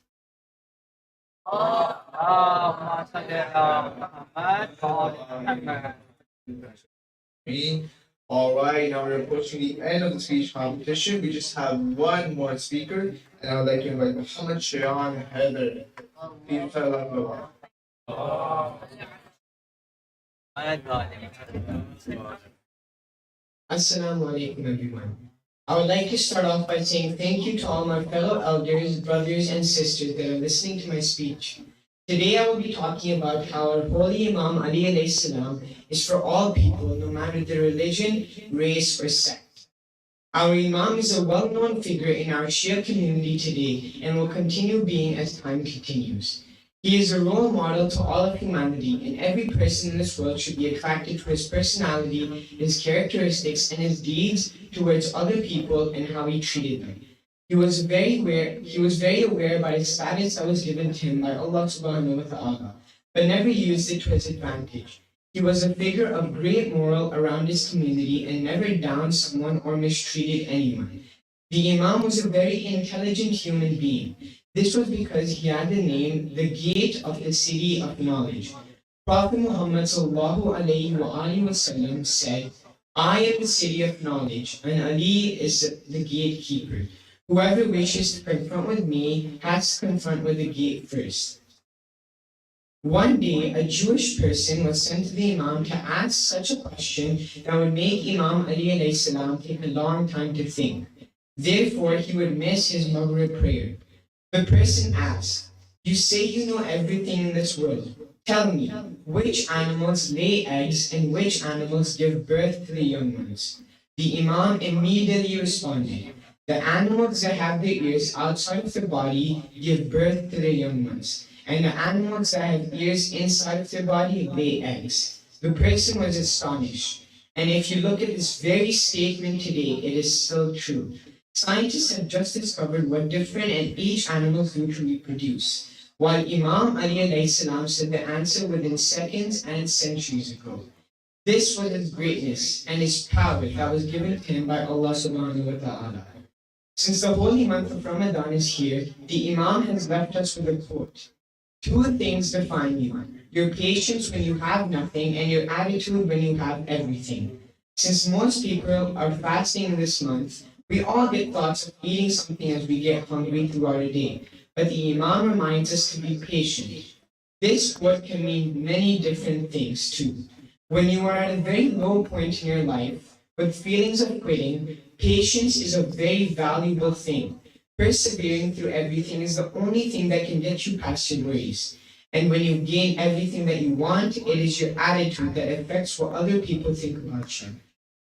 All right, now we're approaching the end of the speech competition. We just have one more speaker, and I would like to invite Muhammad Shayan Heather. Please tell us Assalamu alaikum everyone. I would like to start off by saying thank you to all my fellow elders, brothers and sisters that are listening to my speech. Today I will be talking about how our holy Imam Ali alayhi salam is for all people, no matter their religion, race or sect. Our Imam is a well-known figure in our Shia community today and will continue being as time continues. He is a role model to all of humanity, and every person in this world should be attracted to his personality, his characteristics, and his deeds towards other people and how he treated them. He was very aware by his status that was given to him by Allah subhanahu wa ta'ala, but never used it to his advantage. He was a figure of great moral around his community and never downed someone or mistreated anyone. The Imam was a very intelligent human being. This was because he had the name, the gate of the city of knowledge. Prophet Muhammad sallallahu alayhi wa sallam said, I am the city of knowledge, and Ali is the gatekeeper. Whoever wishes to confront with me has to confront with the gate first. One day, a Jewish person was sent to the Imam to ask such a question that would make Imam Ali alayhi salam take a long time to think. Therefore, he would miss his Maghrib prayer. The person asked, you say you know everything in this world. Tell me, which animals lay eggs and which animals give birth to the young ones? The Imam immediately responded, the animals that have their ears outside of their body give birth to their young ones, and the animals that have ears inside of their body lay eggs. The person was astonished, and if you look at this very statement today, it is still true. Scientists have just discovered what different and each animals do to reproduce, while Imam Ali alayhi salam said the answer within seconds and centuries ago. This was his greatness and his power that was given to him by Allah subhanahu wa ta'ala. Since the holy month of Ramadan is here, the Imam has left us with a quote. Two things define you, your patience when you have nothing and your attitude when you have everything. Since most people are fasting this month, we all get thoughts of eating something as we get hungry throughout a day, but the Imam reminds us to be patient. This word can mean many different things too. When you are at a very low point in your life, with feelings of quitting, patience is a very valuable thing. Persevering through everything is the only thing that can get you past your worries. And when you gain everything that you want, it is your attitude that affects what other people think about you.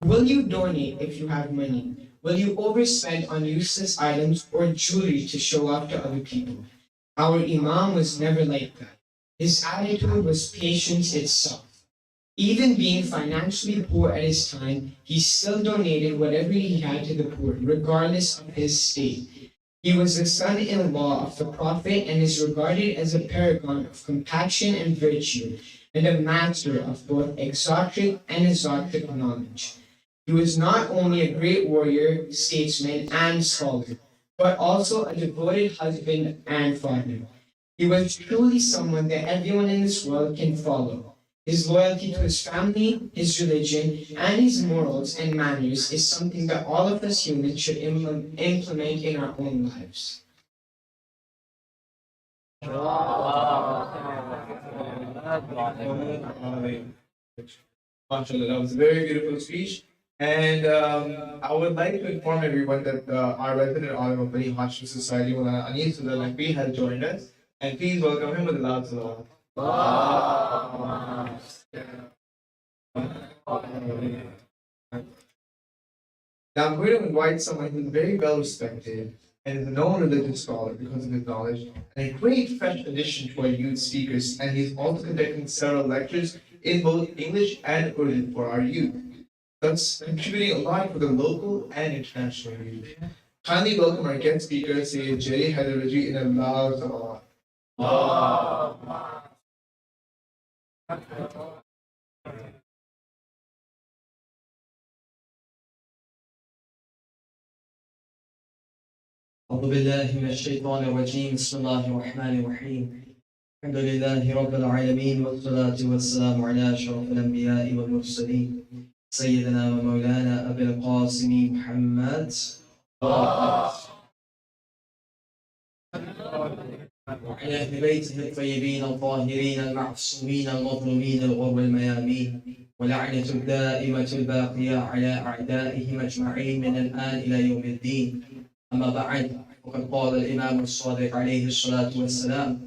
Will you donate if you have money? Will you overspend on useless items or jewelry to show off to other people? Our Imam was never like that. His attitude was patience itself. Even being financially poor at his time, he still donated whatever he had to the poor, regardless of his state. He was the son-in-law of the Prophet and is regarded as a paragon of compassion and virtue, and a master of both exotic and exotic knowledge. He was not only a great warrior, statesman, and scholar, but also a devoted husband and father. He was truly someone that everyone in this world can follow. His loyalty to his family, his religion, and his morals and manners is something that all of us humans should implement in our own lives. MashaAllah, that was a very beautiful speech. And I would like to inform everyone that our resident Alim of Bani Hashim Society, Mulana Anis Sudalabi, has joined us. And please welcome him with a loud salawat. Now I'm going to invite someone who's very well respected and is a known religious scholar because of his knowledge, and a great fresh addition to our youth speakers, and he's also conducting several lectures in both English and Urdu for our youth, thus contributing a lot for the local and international youth. Kindly welcome our guest speaker, Sayyid Jerry Hyderabadi, in a loud salawat. أعوذ بالله من الشيطان الرجيم بسم الله الرحمن الرحيم الحمد لله رب العالمين والصلاة والسلام على أشرف الأنبياء والمرسلين سيدنا ومولانا أبي القاسم محمد وعلى أهل بيته الطيبين الطاهرين المعصومين المظلومين الغر الميامين ولعنة الدائمة الباقية على أعدائهم أجمعين من الآن إلى يوم الدين. أما بعد، وقد قال الإمام الصادق عليه الصلاة والسلام: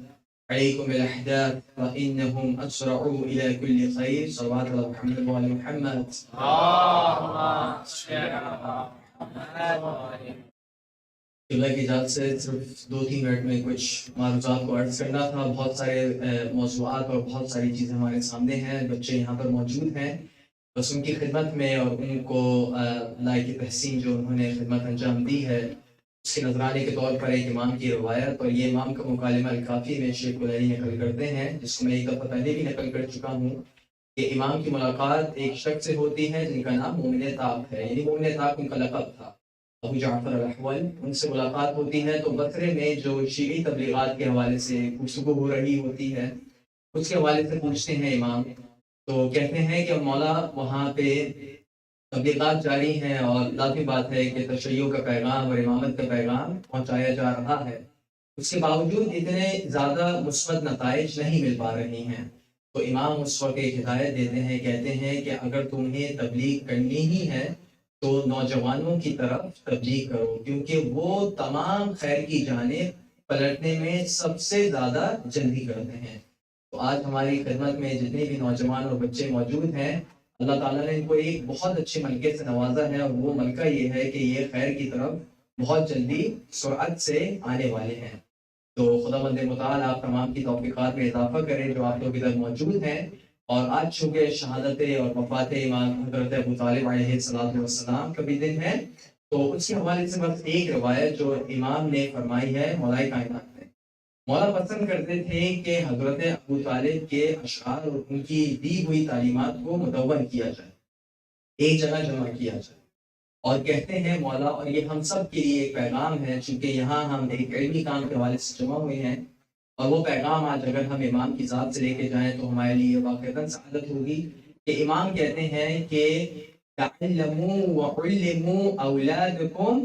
عليكم بالأحداث فإنهم أسرعوا إلى كل خير. صلوات الله محمد وآل محمد. قبلہ کی اجازت سے صرف 2-3 منٹ میں کچھ معروضات کو عرض کرنا تھا. بہت سارے موضوعات اور بہت ساری چیزیں ہمارے سامنے ہیں. بچے یہاں پر موجود ہیں، بس ان کی خدمت میں اور ان کو لائق تحسین جو انہوں نے خدمت انجام دی ہے اس کے نذرانے کے طور پر ایک امام کی روایت، اور یہ امام کا مکالمہ الکافی میں شیخ العلی نقل کرتے ہیں، جس کو میں ایک دفعہ پہلے بھی نقل کر چکا ہوں کہ امام کی ملاقات ایک شخص سے ہوتی ہے جن کا نام مومن طاق ہے. یعنی مومن طاق ان کا لقب تھا، ابو جعفر الاحول. ان سے ملاقات ہوتی ہے تو بصرے میں جو شیعی تبلیغات کے حوالے سے گفتگو ہو رہی ہوتی ہے اس کے حوالے سے پوچھتے ہیں امام، تو کہتے ہیں کہ مولا وہاں پہ تبلیغات جاری ہیں اور لازمی بات ہے کہ تشیع کا پیغام اور امامت کا پیغام پہنچایا جا رہا ہے، اس کے باوجود اتنے زیادہ مثبت نتائج نہیں مل پا رہی ہیں. تو امام اس وقت ایک ہدایت دیتے ہیں، کہتے ہیں کہ اگر تمہیں تبلیغ کرنی ہی ہے تو نوجوانوں کی طرف تبلیغ کرو، کیونکہ وہ تمام خیر کی جانب پلٹنے میں سب سے زیادہ جلدی کرتے ہیں. تو آج ہماری خدمت میں جتنے بھی نوجوان اور بچے موجود ہیں، اللہ تعالیٰ نے ان کو ایک بہت اچھے ملکے سے نوازا ہے، اور وہ ملکہ یہ ہے کہ یہ خیر کی طرف بہت جلدی سرعت سے آنے والے ہیں. تو خدا مند متعال آپ تمام کی توفیقات میں اضافہ کریں جو آپ لوگ ادھر موجود ہیں. اور آج چونکہ شہادت اور وفات امام حضرت ابو طالب علیہ السلام کا بھی دن ہے، تو اس کے حوالے سے بس ایک روایت جو امام نے فرمائی ہے مولائے کائنات نے. مولا پسند کرتے تھے کہ حضرت ابو طالب کے اشعار اور ان کی دی ہوئی تعلیمات کو مدون کیا جائے، ایک جگہ جمع کیا جائے. اور کہتے ہیں مولا، اور یہ ہم سب کے لیے ایک پیغام ہے، چونکہ یہاں ہم ایک علمی کام کے حوالے سے جمع ہوئے ہیں، اور وہ پیغام آج اگر ہم امام کی ذات سے لے کے جائیں تو ہمارے لیے واقعتاً سعادت ہوگی کہ امام کہتے ہیں کہ تعلموا وعلموا اولادکم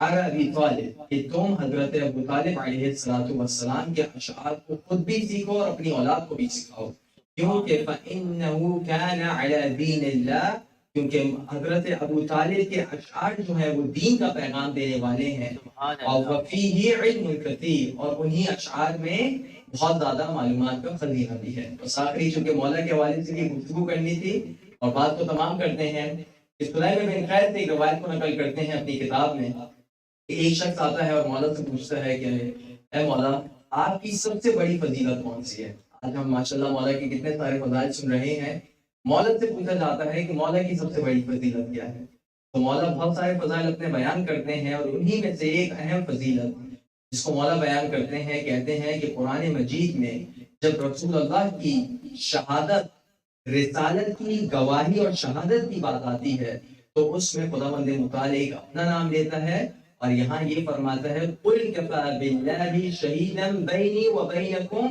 ابی طالب، کہ تم حضرت ابو طالب علیہ السلام کے اشعار کو خود بھی سیکھو اور اپنی اولاد کو بھی سکھاؤ. کیونکہ فَإِنَّهُ كَانَ عَلَى دِينِ اللَّهِ، کیونکہ حضرت ابو طالب کے اشعار جو ہیں وہ دین کا پیغام دینے والے ہیں. اور وَفِيهِ عِلْمٌ كَثِيرٌ، اور انہی اشعار میں بہت زیادہ معلومات کا خزینہ بھی ہے. بس آخری چونکہ مولا کے حوالے سے بھی گفتگو کرنی تھی اور بات کو تمام کرتے ہیں. اس سلیم بن خیر سے ایک روایت کو نقل کرتے ہیں اپنی کتاب میں کہ ایک شخص آتا ہے اور مولا سے پوچھتا ہے کہ اے مولا، آپ کی سب سے بڑی فضیلت کون سی ہے؟ آج ہم ماشاءاللہ مولا کی کتنے سارے فضائل سن رہے ہیں. مولا سے پوچھا جاتا ہے کہ مولا کی سب سے بڑی فضیلت کیا ہے؟ تو مولا بہت سارے فضائل اپنے بیان کرتے ہیں، اور انہی میں سے ایک اہم فضیلت جس کو مولا بیان کرتے ہیں، کہتے ہیں کہ قرآن مجید میں جب رسول اللہ کی شہادت، رسالت کی گواہی اور شہادت کی بات آتی ہے تو اس میں خداوند متعال ایک اپنا نام لیتا ہے और यहाँ ये फरमाता है कुल कफा बिल्लाहि शहीदन बैनी व बैनकुम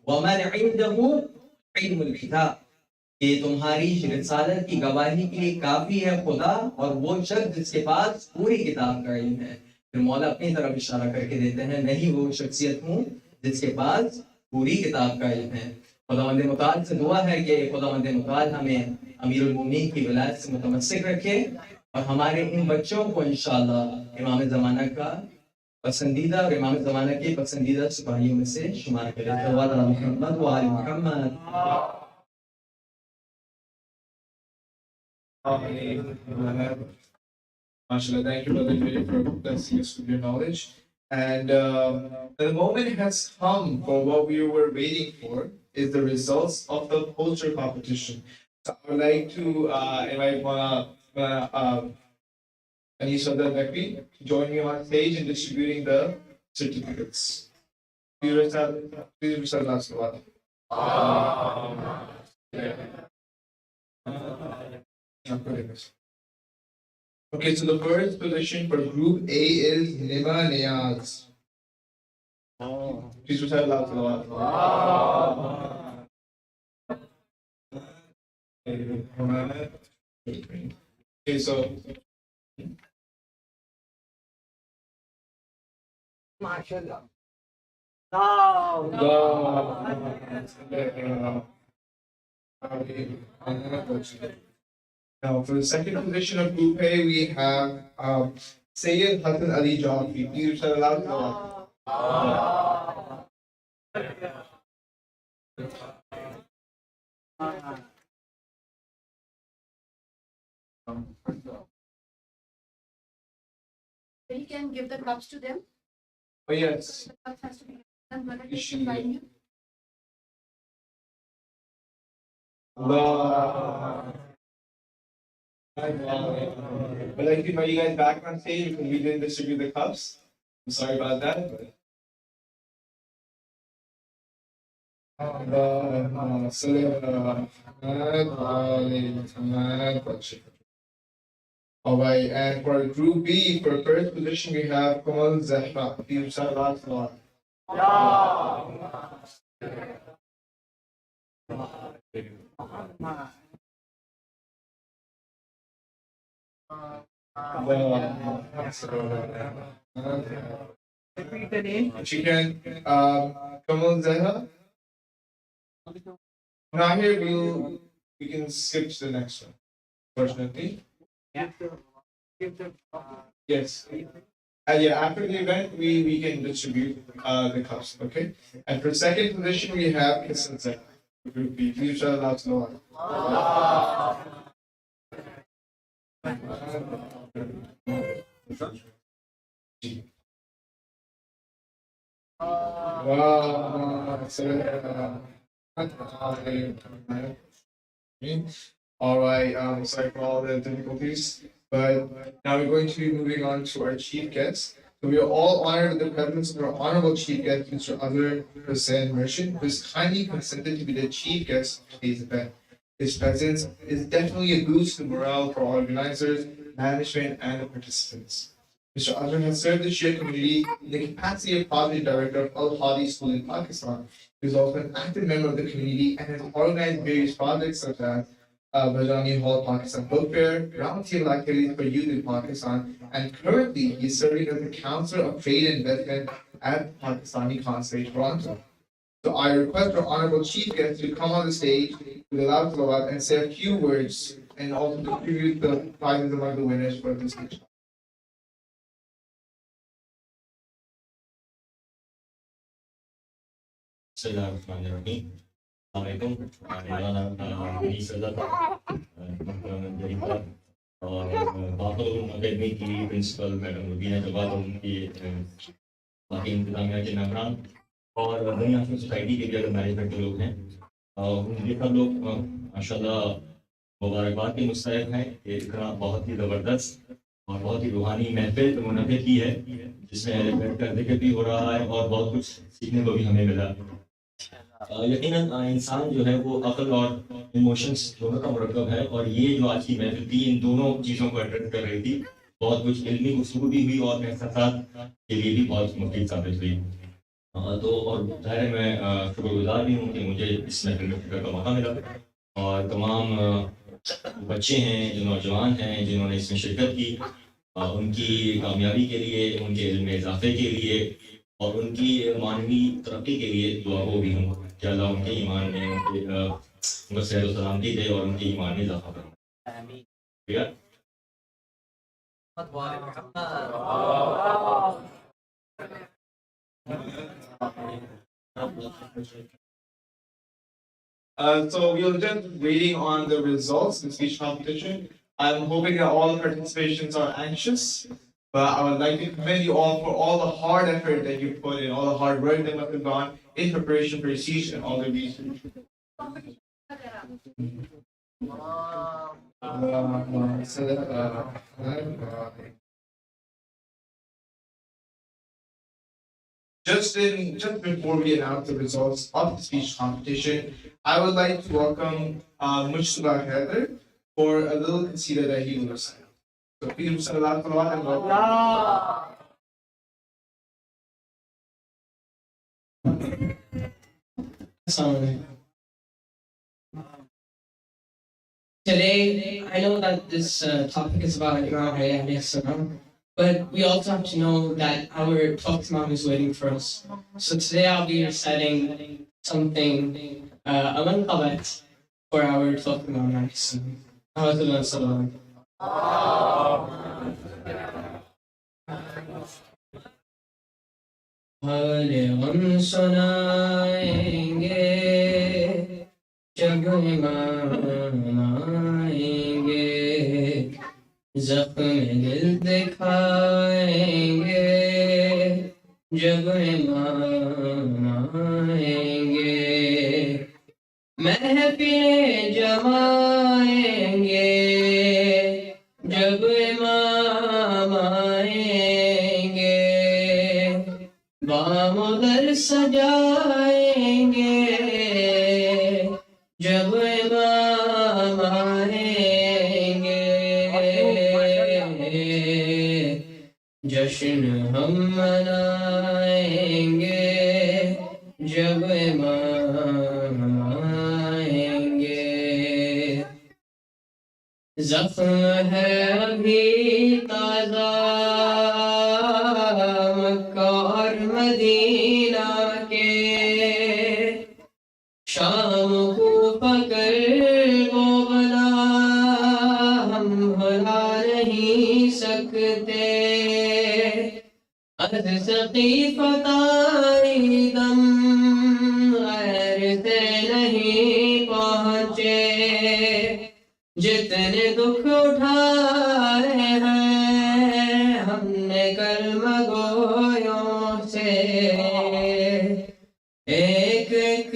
व मन इंदहु इल्मुल किताब, कि तुम्हारी रिसालत की गवाही के लिए काफी है खुदा और वो शख्स जिसके पास पूरी किताब का इल्म है। फिर मौला अपनी तरफ इशारा करके देते हैं, मैं ही वो शख्सियत हूँ जिसके पास पूरी किताब का इल्म है। खुदावंद मुताल से दुआ है कि खुदावंद मुताल हमें अमीरुल मोमिनीन की विलायत से मुतमस्सिक रखे और हमारे इन बच्चों को इंशाअल्लाह इमाम ज़माना का पसंदीदा और इमाम ज़माना के पसंदीदा सिपाहियों में से शुमार करे। सल्लल्लाहु अलैहि मुहम्मद व आलि Muhammad. MashaAllah, thank you, Brother Jay, for blessing us with your knowledge. And the moment has come for what we were waiting for, is the results of the poster competition. So I would like to invite Anisha Nakvi to join me on stage in distributing the certificates. Please recite last one. Okay, so the first position for Group A is Nima Niaz. Please recite loud. Okay, so MashaAllah. Now, for the second position of Group A, we have Sayyid Hassan Ali Jafri. Please recite aloud. So you can give the cups to them. Oh, yes. The cups has to be done. Brother, they should line you. Allah. I'd like to invite you guys back on stage because we didn't distribute the cups. I'm sorry about that. But... All right, and for Group B, for first position, we have Kamal Zahra. Please recite last one. Repeat the name. She can, Kamal Zahra. Now here we can skip to the next one. Fortunately. Yes. Yeah, after the event, we can distribute the cups, okay? And for second position, we have Kissan Zahra. Group B. Please shout out to Noah. All right, sorry for all the difficulties, but now we're going to be moving on to our chief guest. So we are all honored with the presence of our honorable chief guest, Mr. Azhar Hussain Merchant, who has kindly consented to be the chief guest of today's event. His presence is definitely a boost to morale for our organizers, management, and the participants. Mr. Azhar has served the Shia community in the capacity of project director of Al Hadi School in Pakistan. He is also an active member of the community and has organized various projects such as Bajani Hall Pakistan Book Fair, roundtable activities for youth in Pakistan, and currently he is serving as the Counselor of Trade and Investment at Pakistani Consulate, Toronto. So I request our honorable chief guest to come on the stage with a loud salawat and say a few words and also distribute the prizes among the winners for this stage. Bismillahirrahmanirrahim. Assalamualaikum. Maulanaa Bani Sadat, और बातों academy की principal madam Rubina Jawad उनकी बाकी इंतजामिया के मेम्बरान और बनी Hashim society के भी अगर मैनेजमेंट के लोग हैं ये सब लोग माशाल्लाह मुबारकबाद के मुस्तहिक हैं कि इतना बहुत ही ज़बरदस्त और बहुत ही रूहानी महफिल मुनक़िद की है जिसमें बैठ कर जिक्र भी हो रहा है और बहुत कुछ सीखने को भी हमें मिला। यकीनन इंसान जो है वो अक्ल और इमोशंस दोनों का मुरक्कब है और ये जो आज की महफिल थी इन दोनों चीज़ों को एड्रेस कर रही थी بہت کچھ علمی گفتگو بھی ہوئی اور احساسات کے لیے بھی بہت مفید ثابت ہوئی. تو اور ظاہر ہے میں شکر گزار بھی ہوں کہ مجھے اس محفل میں شرکت کا موقع ملا اور تمام بچے ہیں جو نوجوان ہیں جنہوں نے اس میں شرکت کی ان کی کامیابی کے لیے ان کے علم میں اضافے کے لیے اور ان کی معنوی ترقی کے لیے دعا گو بھی ہوں کہ اللہ ان کے ایمان میں ان کو صحت و سلامتی دے اور ان کے ایمان میں اضافہ کرے. So we are just waiting on the results in speech competition. I'm hoping that all the participations are anxious, but I would like to commend you all for all the hard effort that you put in, all the hard work that must have gone in preparation for your speech and all the research. Just before we announce the results of the speech competition, I would like to welcome Mujtaba Heather for a little qasida that he will recite. So please recite aloud and welcome. Today, I know that this topic is about Imam Ali alayhi salam, but we also have to know that our 12th Imam is waiting for us. So today I'll be reciting something, a manqabat for our 12th Imam alayhi salam. Alhamdulillah salam. حال غم سنائیں گے جب امام آئیں گے زخم دل دکھائیں گے جب امام آئیں گے محفل جمائیں گے جب امام آئیں گے بام در سجائیں گے جب امام آئیں گے جشن ہم منائیں گے جب امام آئیں گے زخم ہے ابھی تازہ مکہ اور مدینہ کے شام کو پکڑ وہ بلا ہم بھلا نہیں سکتے از ثقیفۃ آئی دم غیر سے نہیں پہنچے جتنے دکھ اٹھائے ہیں ہم نے کلمہ گویوں سے ایک ایک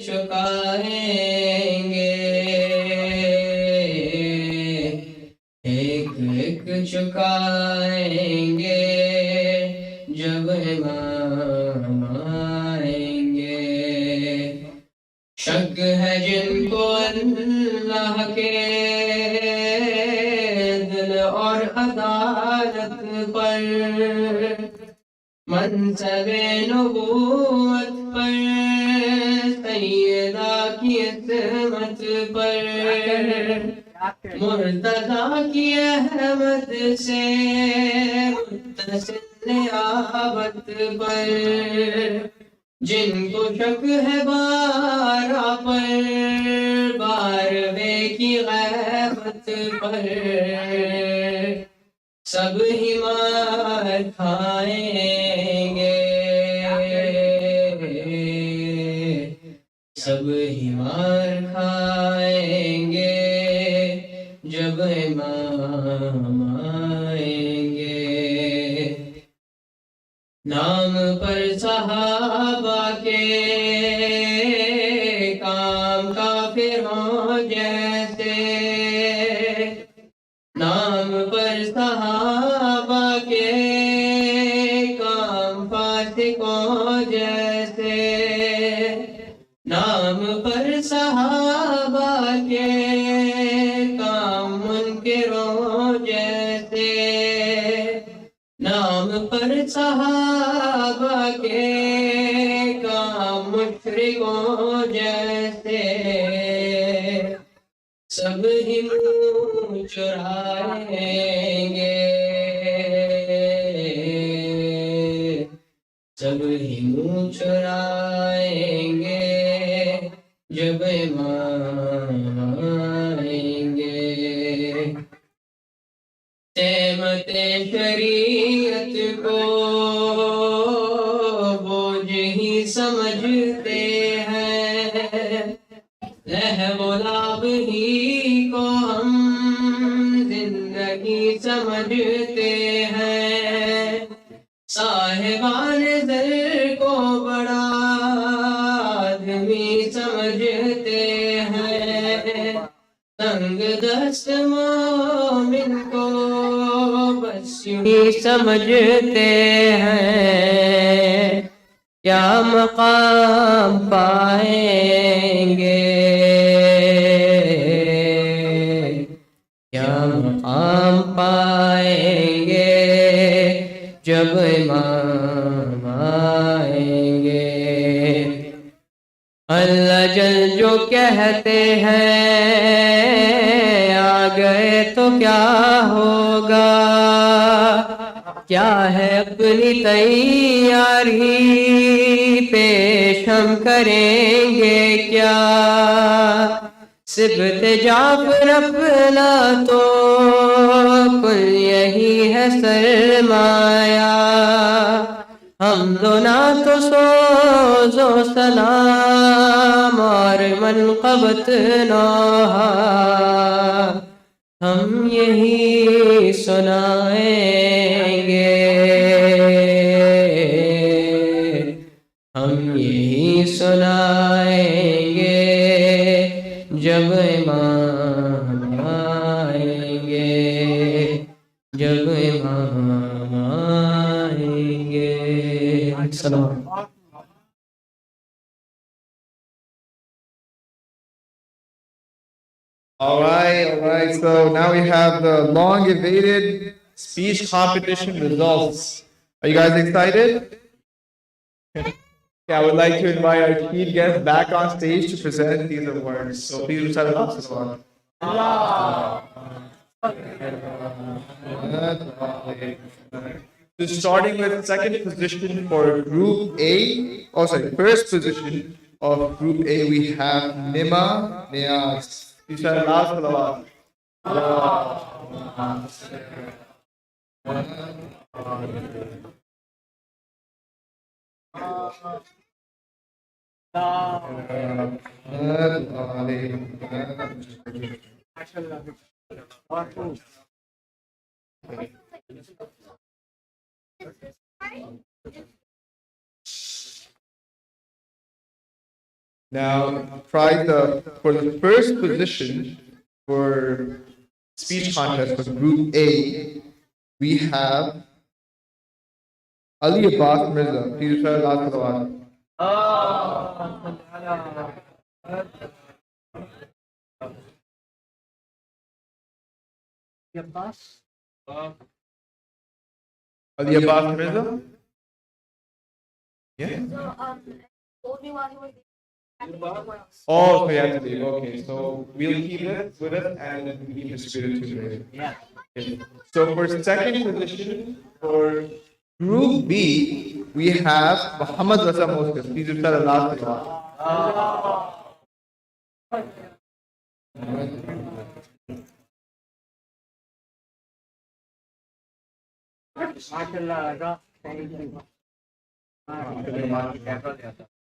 چکائیں گے ایک ایک چکائیں گے جب امام آئیں گے شک ہے جن کو اللہ کے عدل اور عدالت پر منصب نبوت پر سیدہ کی عصمت پر مرتضیٰ کی احمد سے متصل نیابت پر جن کو شک ہے بارہ پر باروے کی غیبت پر سب ہی مار کھائیں گے سب ہی مار کھائیں گے جب امام آئیں گے نام پر صحابہ کے کام کافروں جیسے نام پر صحابہ کے کام فاسقوں جیسے نام پر صحابہ کے کام منکروں جیسے پر صحابہ کے کام مشرکوں جیسے سب ہی منہ چرائیں گے سب ہی منہ چرائیں گے جب امام آئیں گے نعمت شریعت کو بوجھ ہی سمجھتے ہیں لہو و لعب ہی کو ہم زندگی سمجھتے ہیں صاحبان زر کو بڑا آدمی سمجھتے ہیں تنگ دست مومن کو بس یوں ہی سمجھتے ہیں کیا مقام پائیں گے کیا مقام پائیں گے جب امام آئیں گے اللہ جل جو کہتے ہیں آ گئے تو کیا ہوگا کیا ہے اپنی تیاری پیش ہم کریں گے کیا سبت جعفر اپنا تو کل یہی ہے سرمایہ ہم دونا تو سوز و سلام اور منقبت نوحہ ہم یہی سنائیں گے ہم یہی سنائیں گے جب امام آئیں گے جب امام آئیں گے السلام All right. So now we have the long-awaited speech competition results. Are you guys excited? Yeah, I would like to invite our key guest back on stage to present these awards. So please recite Allah. So starting with second position for Group A, first position of Group A, we have Nima Nias. Please recite Allah. Now, for the first position for speech contest for Group A, we have Ali Abbas Mirza. Please recite Allah. Ali Abbas Mirza? Yeah. Told me while he was Oh, so you have to leave. Okay, so we'll keep it with us and then we can distribute it to you later. Yeah. Okay. So for second position for Group B, we have Muhammad Raza Mosque. Please recite the last one.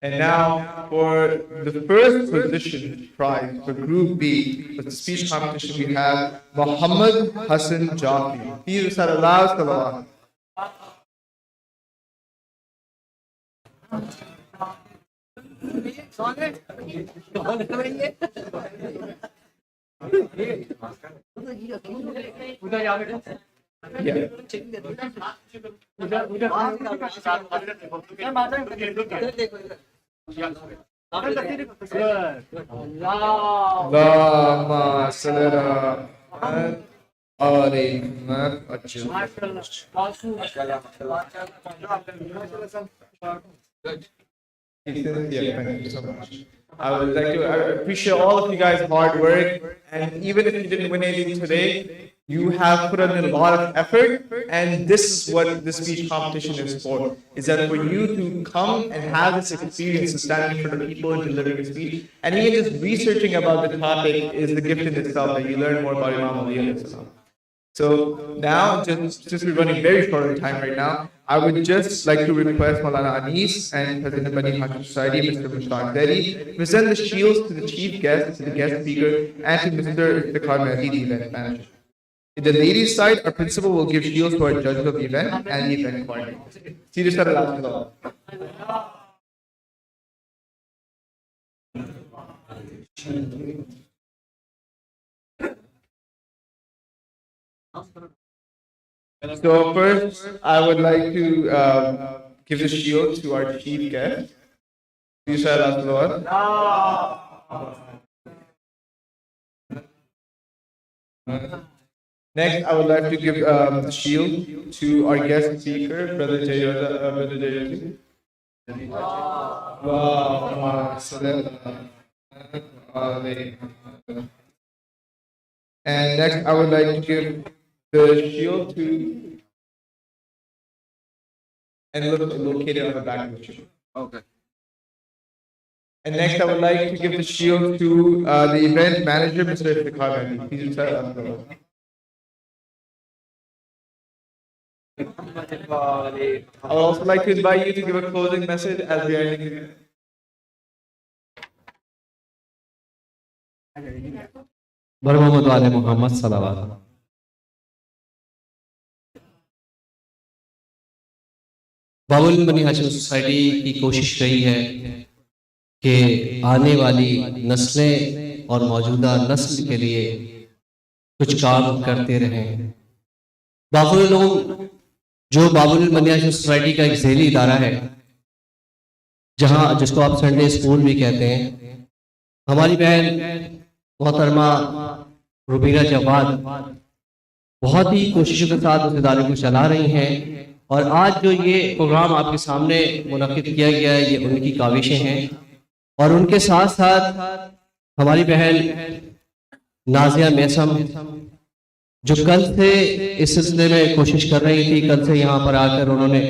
And now for the first position prize for Group B, for the speech competition, we have Muhammad Hassan Jafi. Please recite aloud salawat. Allahumma salli ala I would like to appreciate all of you guys' hard work, and even if you didn't win anything today, you have put in a lot of effort, and this is what the speech competition is for, is that for you to come and have this experience of standing in front of people and delivering a speech, and even just researching about the topic is the gift in itself, that you learn more about Imam Ali alayhi salam. So now, since we're running very short on time right now, I would just like to request Maulana Anis and President Bani Hashim Society, Mr. Mushtaq Zeri, present the shields to the chief guest, to the guest speaker, and to Mr. Iftikhar Mehdi, the event manager. In the ladies' side, our principal will give shields to our judges of the event and the event coordinator. Serious Salah. So first, I would like to give the shield to our chief guest. Please shout out to the Lord. Next, I would like to give the shield to our guest speaker, Brother Jay. And next, I would like to give the shield to, and located on the back of the shield. Okay. And next, I would like to give the shield to the event manager, Mr. Iftikhar Mehdi. Please tell us. I would also like to invite you to give a closing message as we are ending. Muhammad salawat. باول بنی ہاشم society کی کوشش رہی ہے کہ آنے والی نسلیں اور موجودہ نسل کے لیے کچھ کام کرتے رہیں. باول علوم جو باول بنی ہاشم سوسائٹی کا ایک ذیلی ادارہ ہے، جہاں جس کو آپ سنڈے اسکول بھی کہتے ہیں، ہماری بہن محترمہ روبینہ جواد بہت ہی کوششوں کے ساتھ اس ادارے کو چلا رہی ہیں، اور آج جو یہ پروگرام آپ کے سامنے منعقد کیا گیا ہے یہ ان کی کاوشیں ہیں. اور ان کے ساتھ ساتھ ہماری بہن نازیہ میسم جو کل سے اس سلسلے میں کوشش کر رہی تھی، کل سے یہاں پر آ کر انہوں نے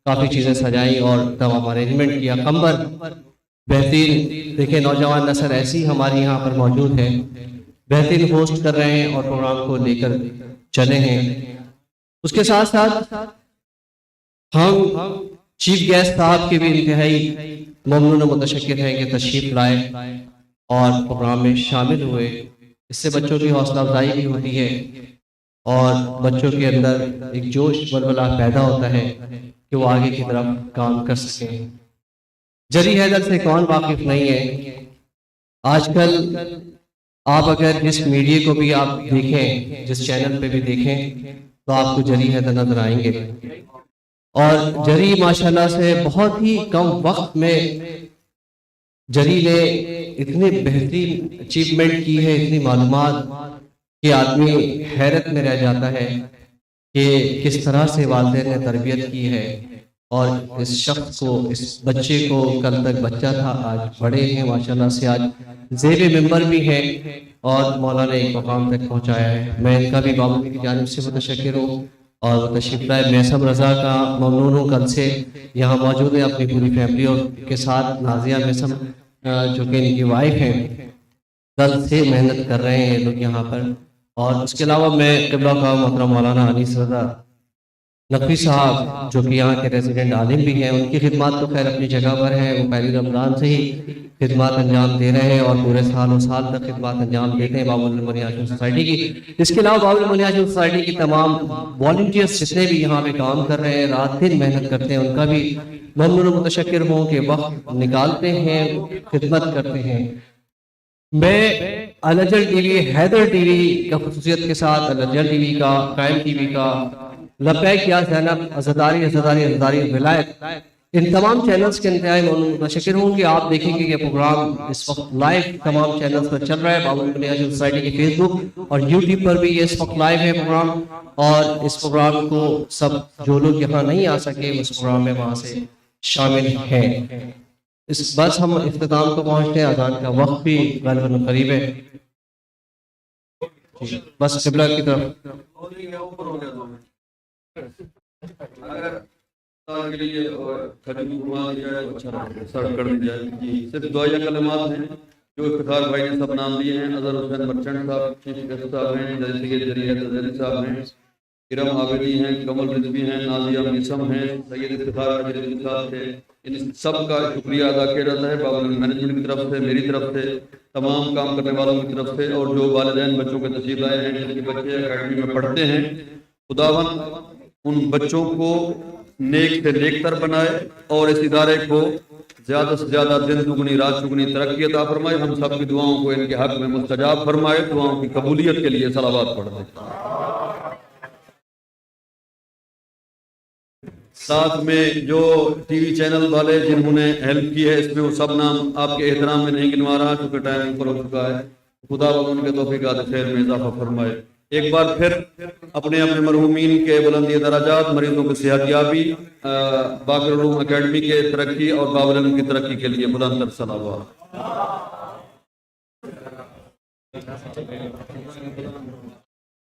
کافی چیزیں سجائیں اور تمام ارینجمنٹ کیا. قمبر بہترین، دیکھیں نوجوان نسل ایسی ہماری یہاں پر موجود ہے، بہترین ہوسٹ کر رہے ہیں اور پروگرام کو لے کر چلے ہیں. اس کے ساتھ ساتھ ہم چیف گیسٹ صاحب کے بھی انتہائی ممنون و متشکر ہیں کہ تشریف لائے اور پروگرام میں شامل ہوئے. اس سے بچوں کی حوصلہ افزائی بھی ہوتی ہے اور بچوں کے اندر ایک جوش ولولہ پیدا ہوتا ہے کہ وہ آگے کی طرف کام کر سکیں. جری حیدر سے کون واقف نہیں ہے؟ آج کل آپ اگر جس میڈیا کو بھی آپ دیکھیں، جس چینل پہ بھی دیکھیں، تو آپ کو جری حیدر نظر آئیں گے. اور جری ماشاءاللہ سے بہت ہی کم وقت میں جری نے اتنی بہترین اچیومنٹ کی ہے، اتنی معلومات کہ آدمی حیرت میں رہ جاتا ہے کہ کس طرح سے والدین نے تربیت کی ہے. اور اس شخص کو، اس بچے کو، کل تک بچہ تھا، آج بڑے ہیں ماشاءاللہ سے، آج زیر ممبر بھی ہیں اور مولانا ایک مقام تک پہنچایا ہے. میں ان کا بھی بابو کی جانب سے متشکر ہوں اور وہ تشریف لائے. میسم رضا کا ممنون ہوں، کل سے یہاں موجود ہے اپنی پوری فیملی اور کے ساتھ. نازیہ میسم جو کہ ان کی وائف ہیں، کل سے محنت کر رہے ہیں لوگ یہاں پر. اور اس کے علاوہ میں قبلہ کا محترم مولانا انیس رضا نقوی صاحب جو کہ یہاں کے ریزیڈنٹ عالم بھی ہیں، ان کی خدمات تو خیر اپنی جگہ پر ہیں. وہ پہلی رمضان سے ہی خدمات انجام دے رہے ہیں اور پورے سال و سال تک خدمات انجام دیتے ہیں باول بنی ہاشم سوسائٹی کی. اس کے علاوہ باول بنی ہاشم سوسائٹی کی تمام والنٹیئرس جتنے بھی یہاں پہ کام کر رہے ہیں، رات دن محنت کرتے ہیں، ان کا بھی ممنون و متشکر ہوں کہ وقت نکالتے ہیں، خدمت کرتے ہیں. میں الجل TV, Haider TV کا خصوصیت کے ساتھ الجل ٹی وی کا، قائم ٹی وی کا، لبیک یا زینب، عزداری ولایت इन तमाम चैनल्स के इंतहाई मुतशक्किर हूँ कि आप देखेंगे कि प्रोग्राम इस वक्त लाइव तमाम चैनल्स पर चल रहा है। बाबुल बनी हाशिम सोसाइटी के फेसबुक और यूट्यूब पर भी ये इस वक्त लाइव है प्रोग्राम, और इस प्रोग्राम को सब जो लोग यहाँ नहीं आ सके उस प्रोग्राम में वहाँ से शामिल हैं। इस बस हम इख्तिताम को पहुँचते हैं, अजान का वक्त भी गलबन करीब है। बस क़िबला की तरफ के लिए और खजूर घुमा दिया जाए, अच्छा रहेगा, सर्व कर दी जाए। जी सिर्फ दुआ या कलमात हैं जो इफ्तिखार भाई ने सब नाम लिए हैं। अजहर हुसैन मर्चेंट साहब, चीफ गेस्ट साहब हैं, जैसे कि जरिया तजरी साहब हैं, इरम आबिदी हैं, कमल रिजवी हैं, नाजिया मिसम हैं, सैयद इफ्तिखार रिजवी साहब थे। इन सब का शुक्रिया अदा किया जाता है बाबुल मैनेजमेंट की तरफ से, मेरी तरफ से, तमाम काम करने वालों की तरफ से, और जो वालिदैन बच्चों के तशरीफ लाए हैं, जिनके बच्चे अकेडमी में पढ़ते हैं। खुदावन उन बच्चों को नेक से नेकतर बनाए और इस इदारे को ज़्यादा से ज़्यादा दिन दुगनी रात चुगनी तरक्की अता फरमाए। हम सब की दुआओं को इनके हक में मुस्तजाब फरमाए। दुआओं की कबूलियत के लिए सलावत पढ़ दें। साथ में जो टीवी चैनल वाले जिन्होंने हेल्प की है, इसमें वो सब नाम आपके एहतराम में नहीं गिनवा रहा क्योंकि टाइम ऊपर हो चुका है। खुदा उनके तौफीकात खैर में इजाफा फरमाए। एक बार फिर अपने अपने मरहूमीन के बुलंदी दराजात, मरीजों की सेहतयाबी, बाक़र उलूम अकेडमी के तरक्की और बाबुल इल्म की तरक्की के लिए बुलंद सलावत।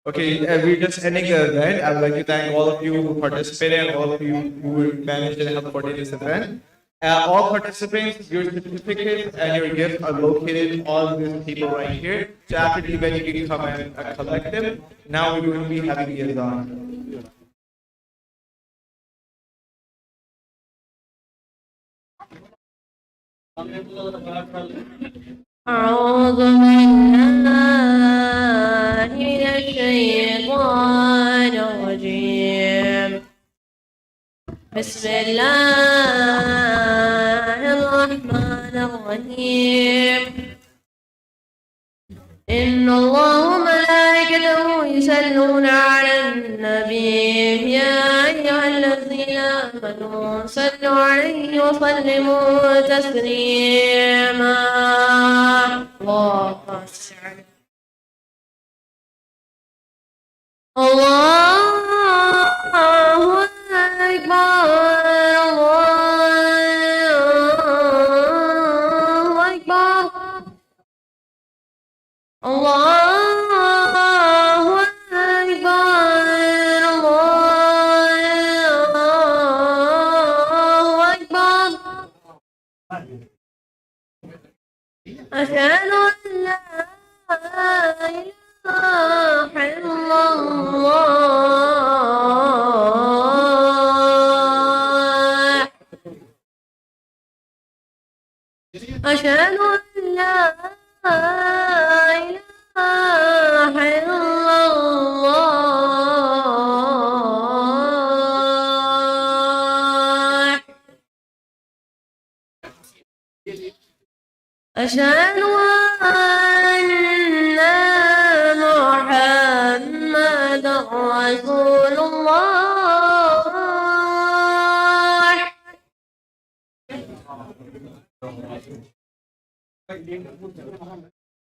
Okay, we're just ending the event. I would like to thank all of you who participated and all of you who managed to help coordinate this event. All participants, your certificates and your gifts are located on this table right here. So after the event, you can come and collect them. Now we're going to be having the adhan. أعوذ بالله من الشيطان الرجيم. بسم الله الرحمن الرحيم. إن الله وملائكته يصلون على النبي يا أيها الذين آمنوا صلوا عليه وسلموا تسليما. الله أكبر. الله أكبر. الله أكبر. أشهد أن لا إله إلا الله. أشهد أن لا إله إلا الله. أشهد أن محمدا رسول الله.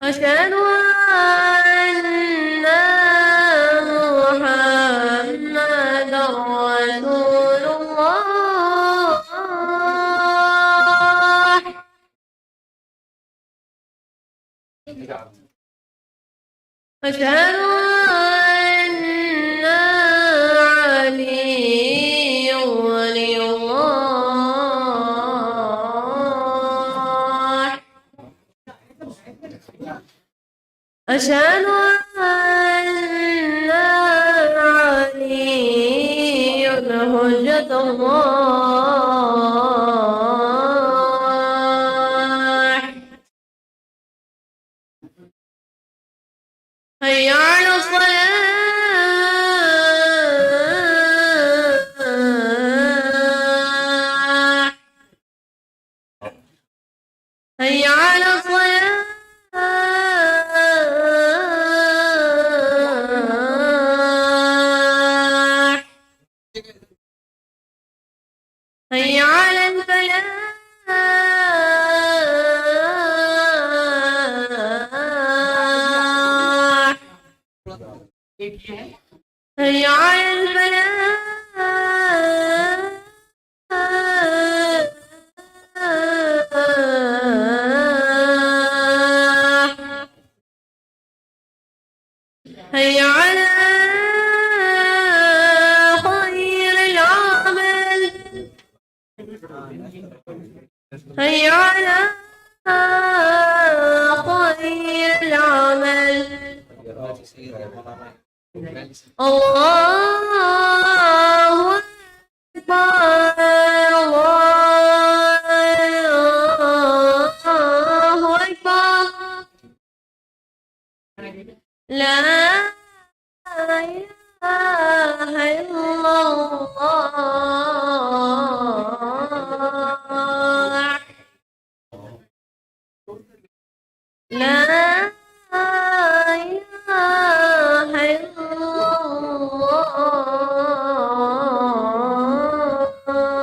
أشهد أن محمدا رسول الله. أشهد أن علي ولي الله. أشهد أن علي حجة الله. حي على الصلاة. حي على الصلاة. حي على هيا على الفلاح هيا على خير العمل هيا على خير العمل الله أكبر الله أكبر لا إله إلا الله لا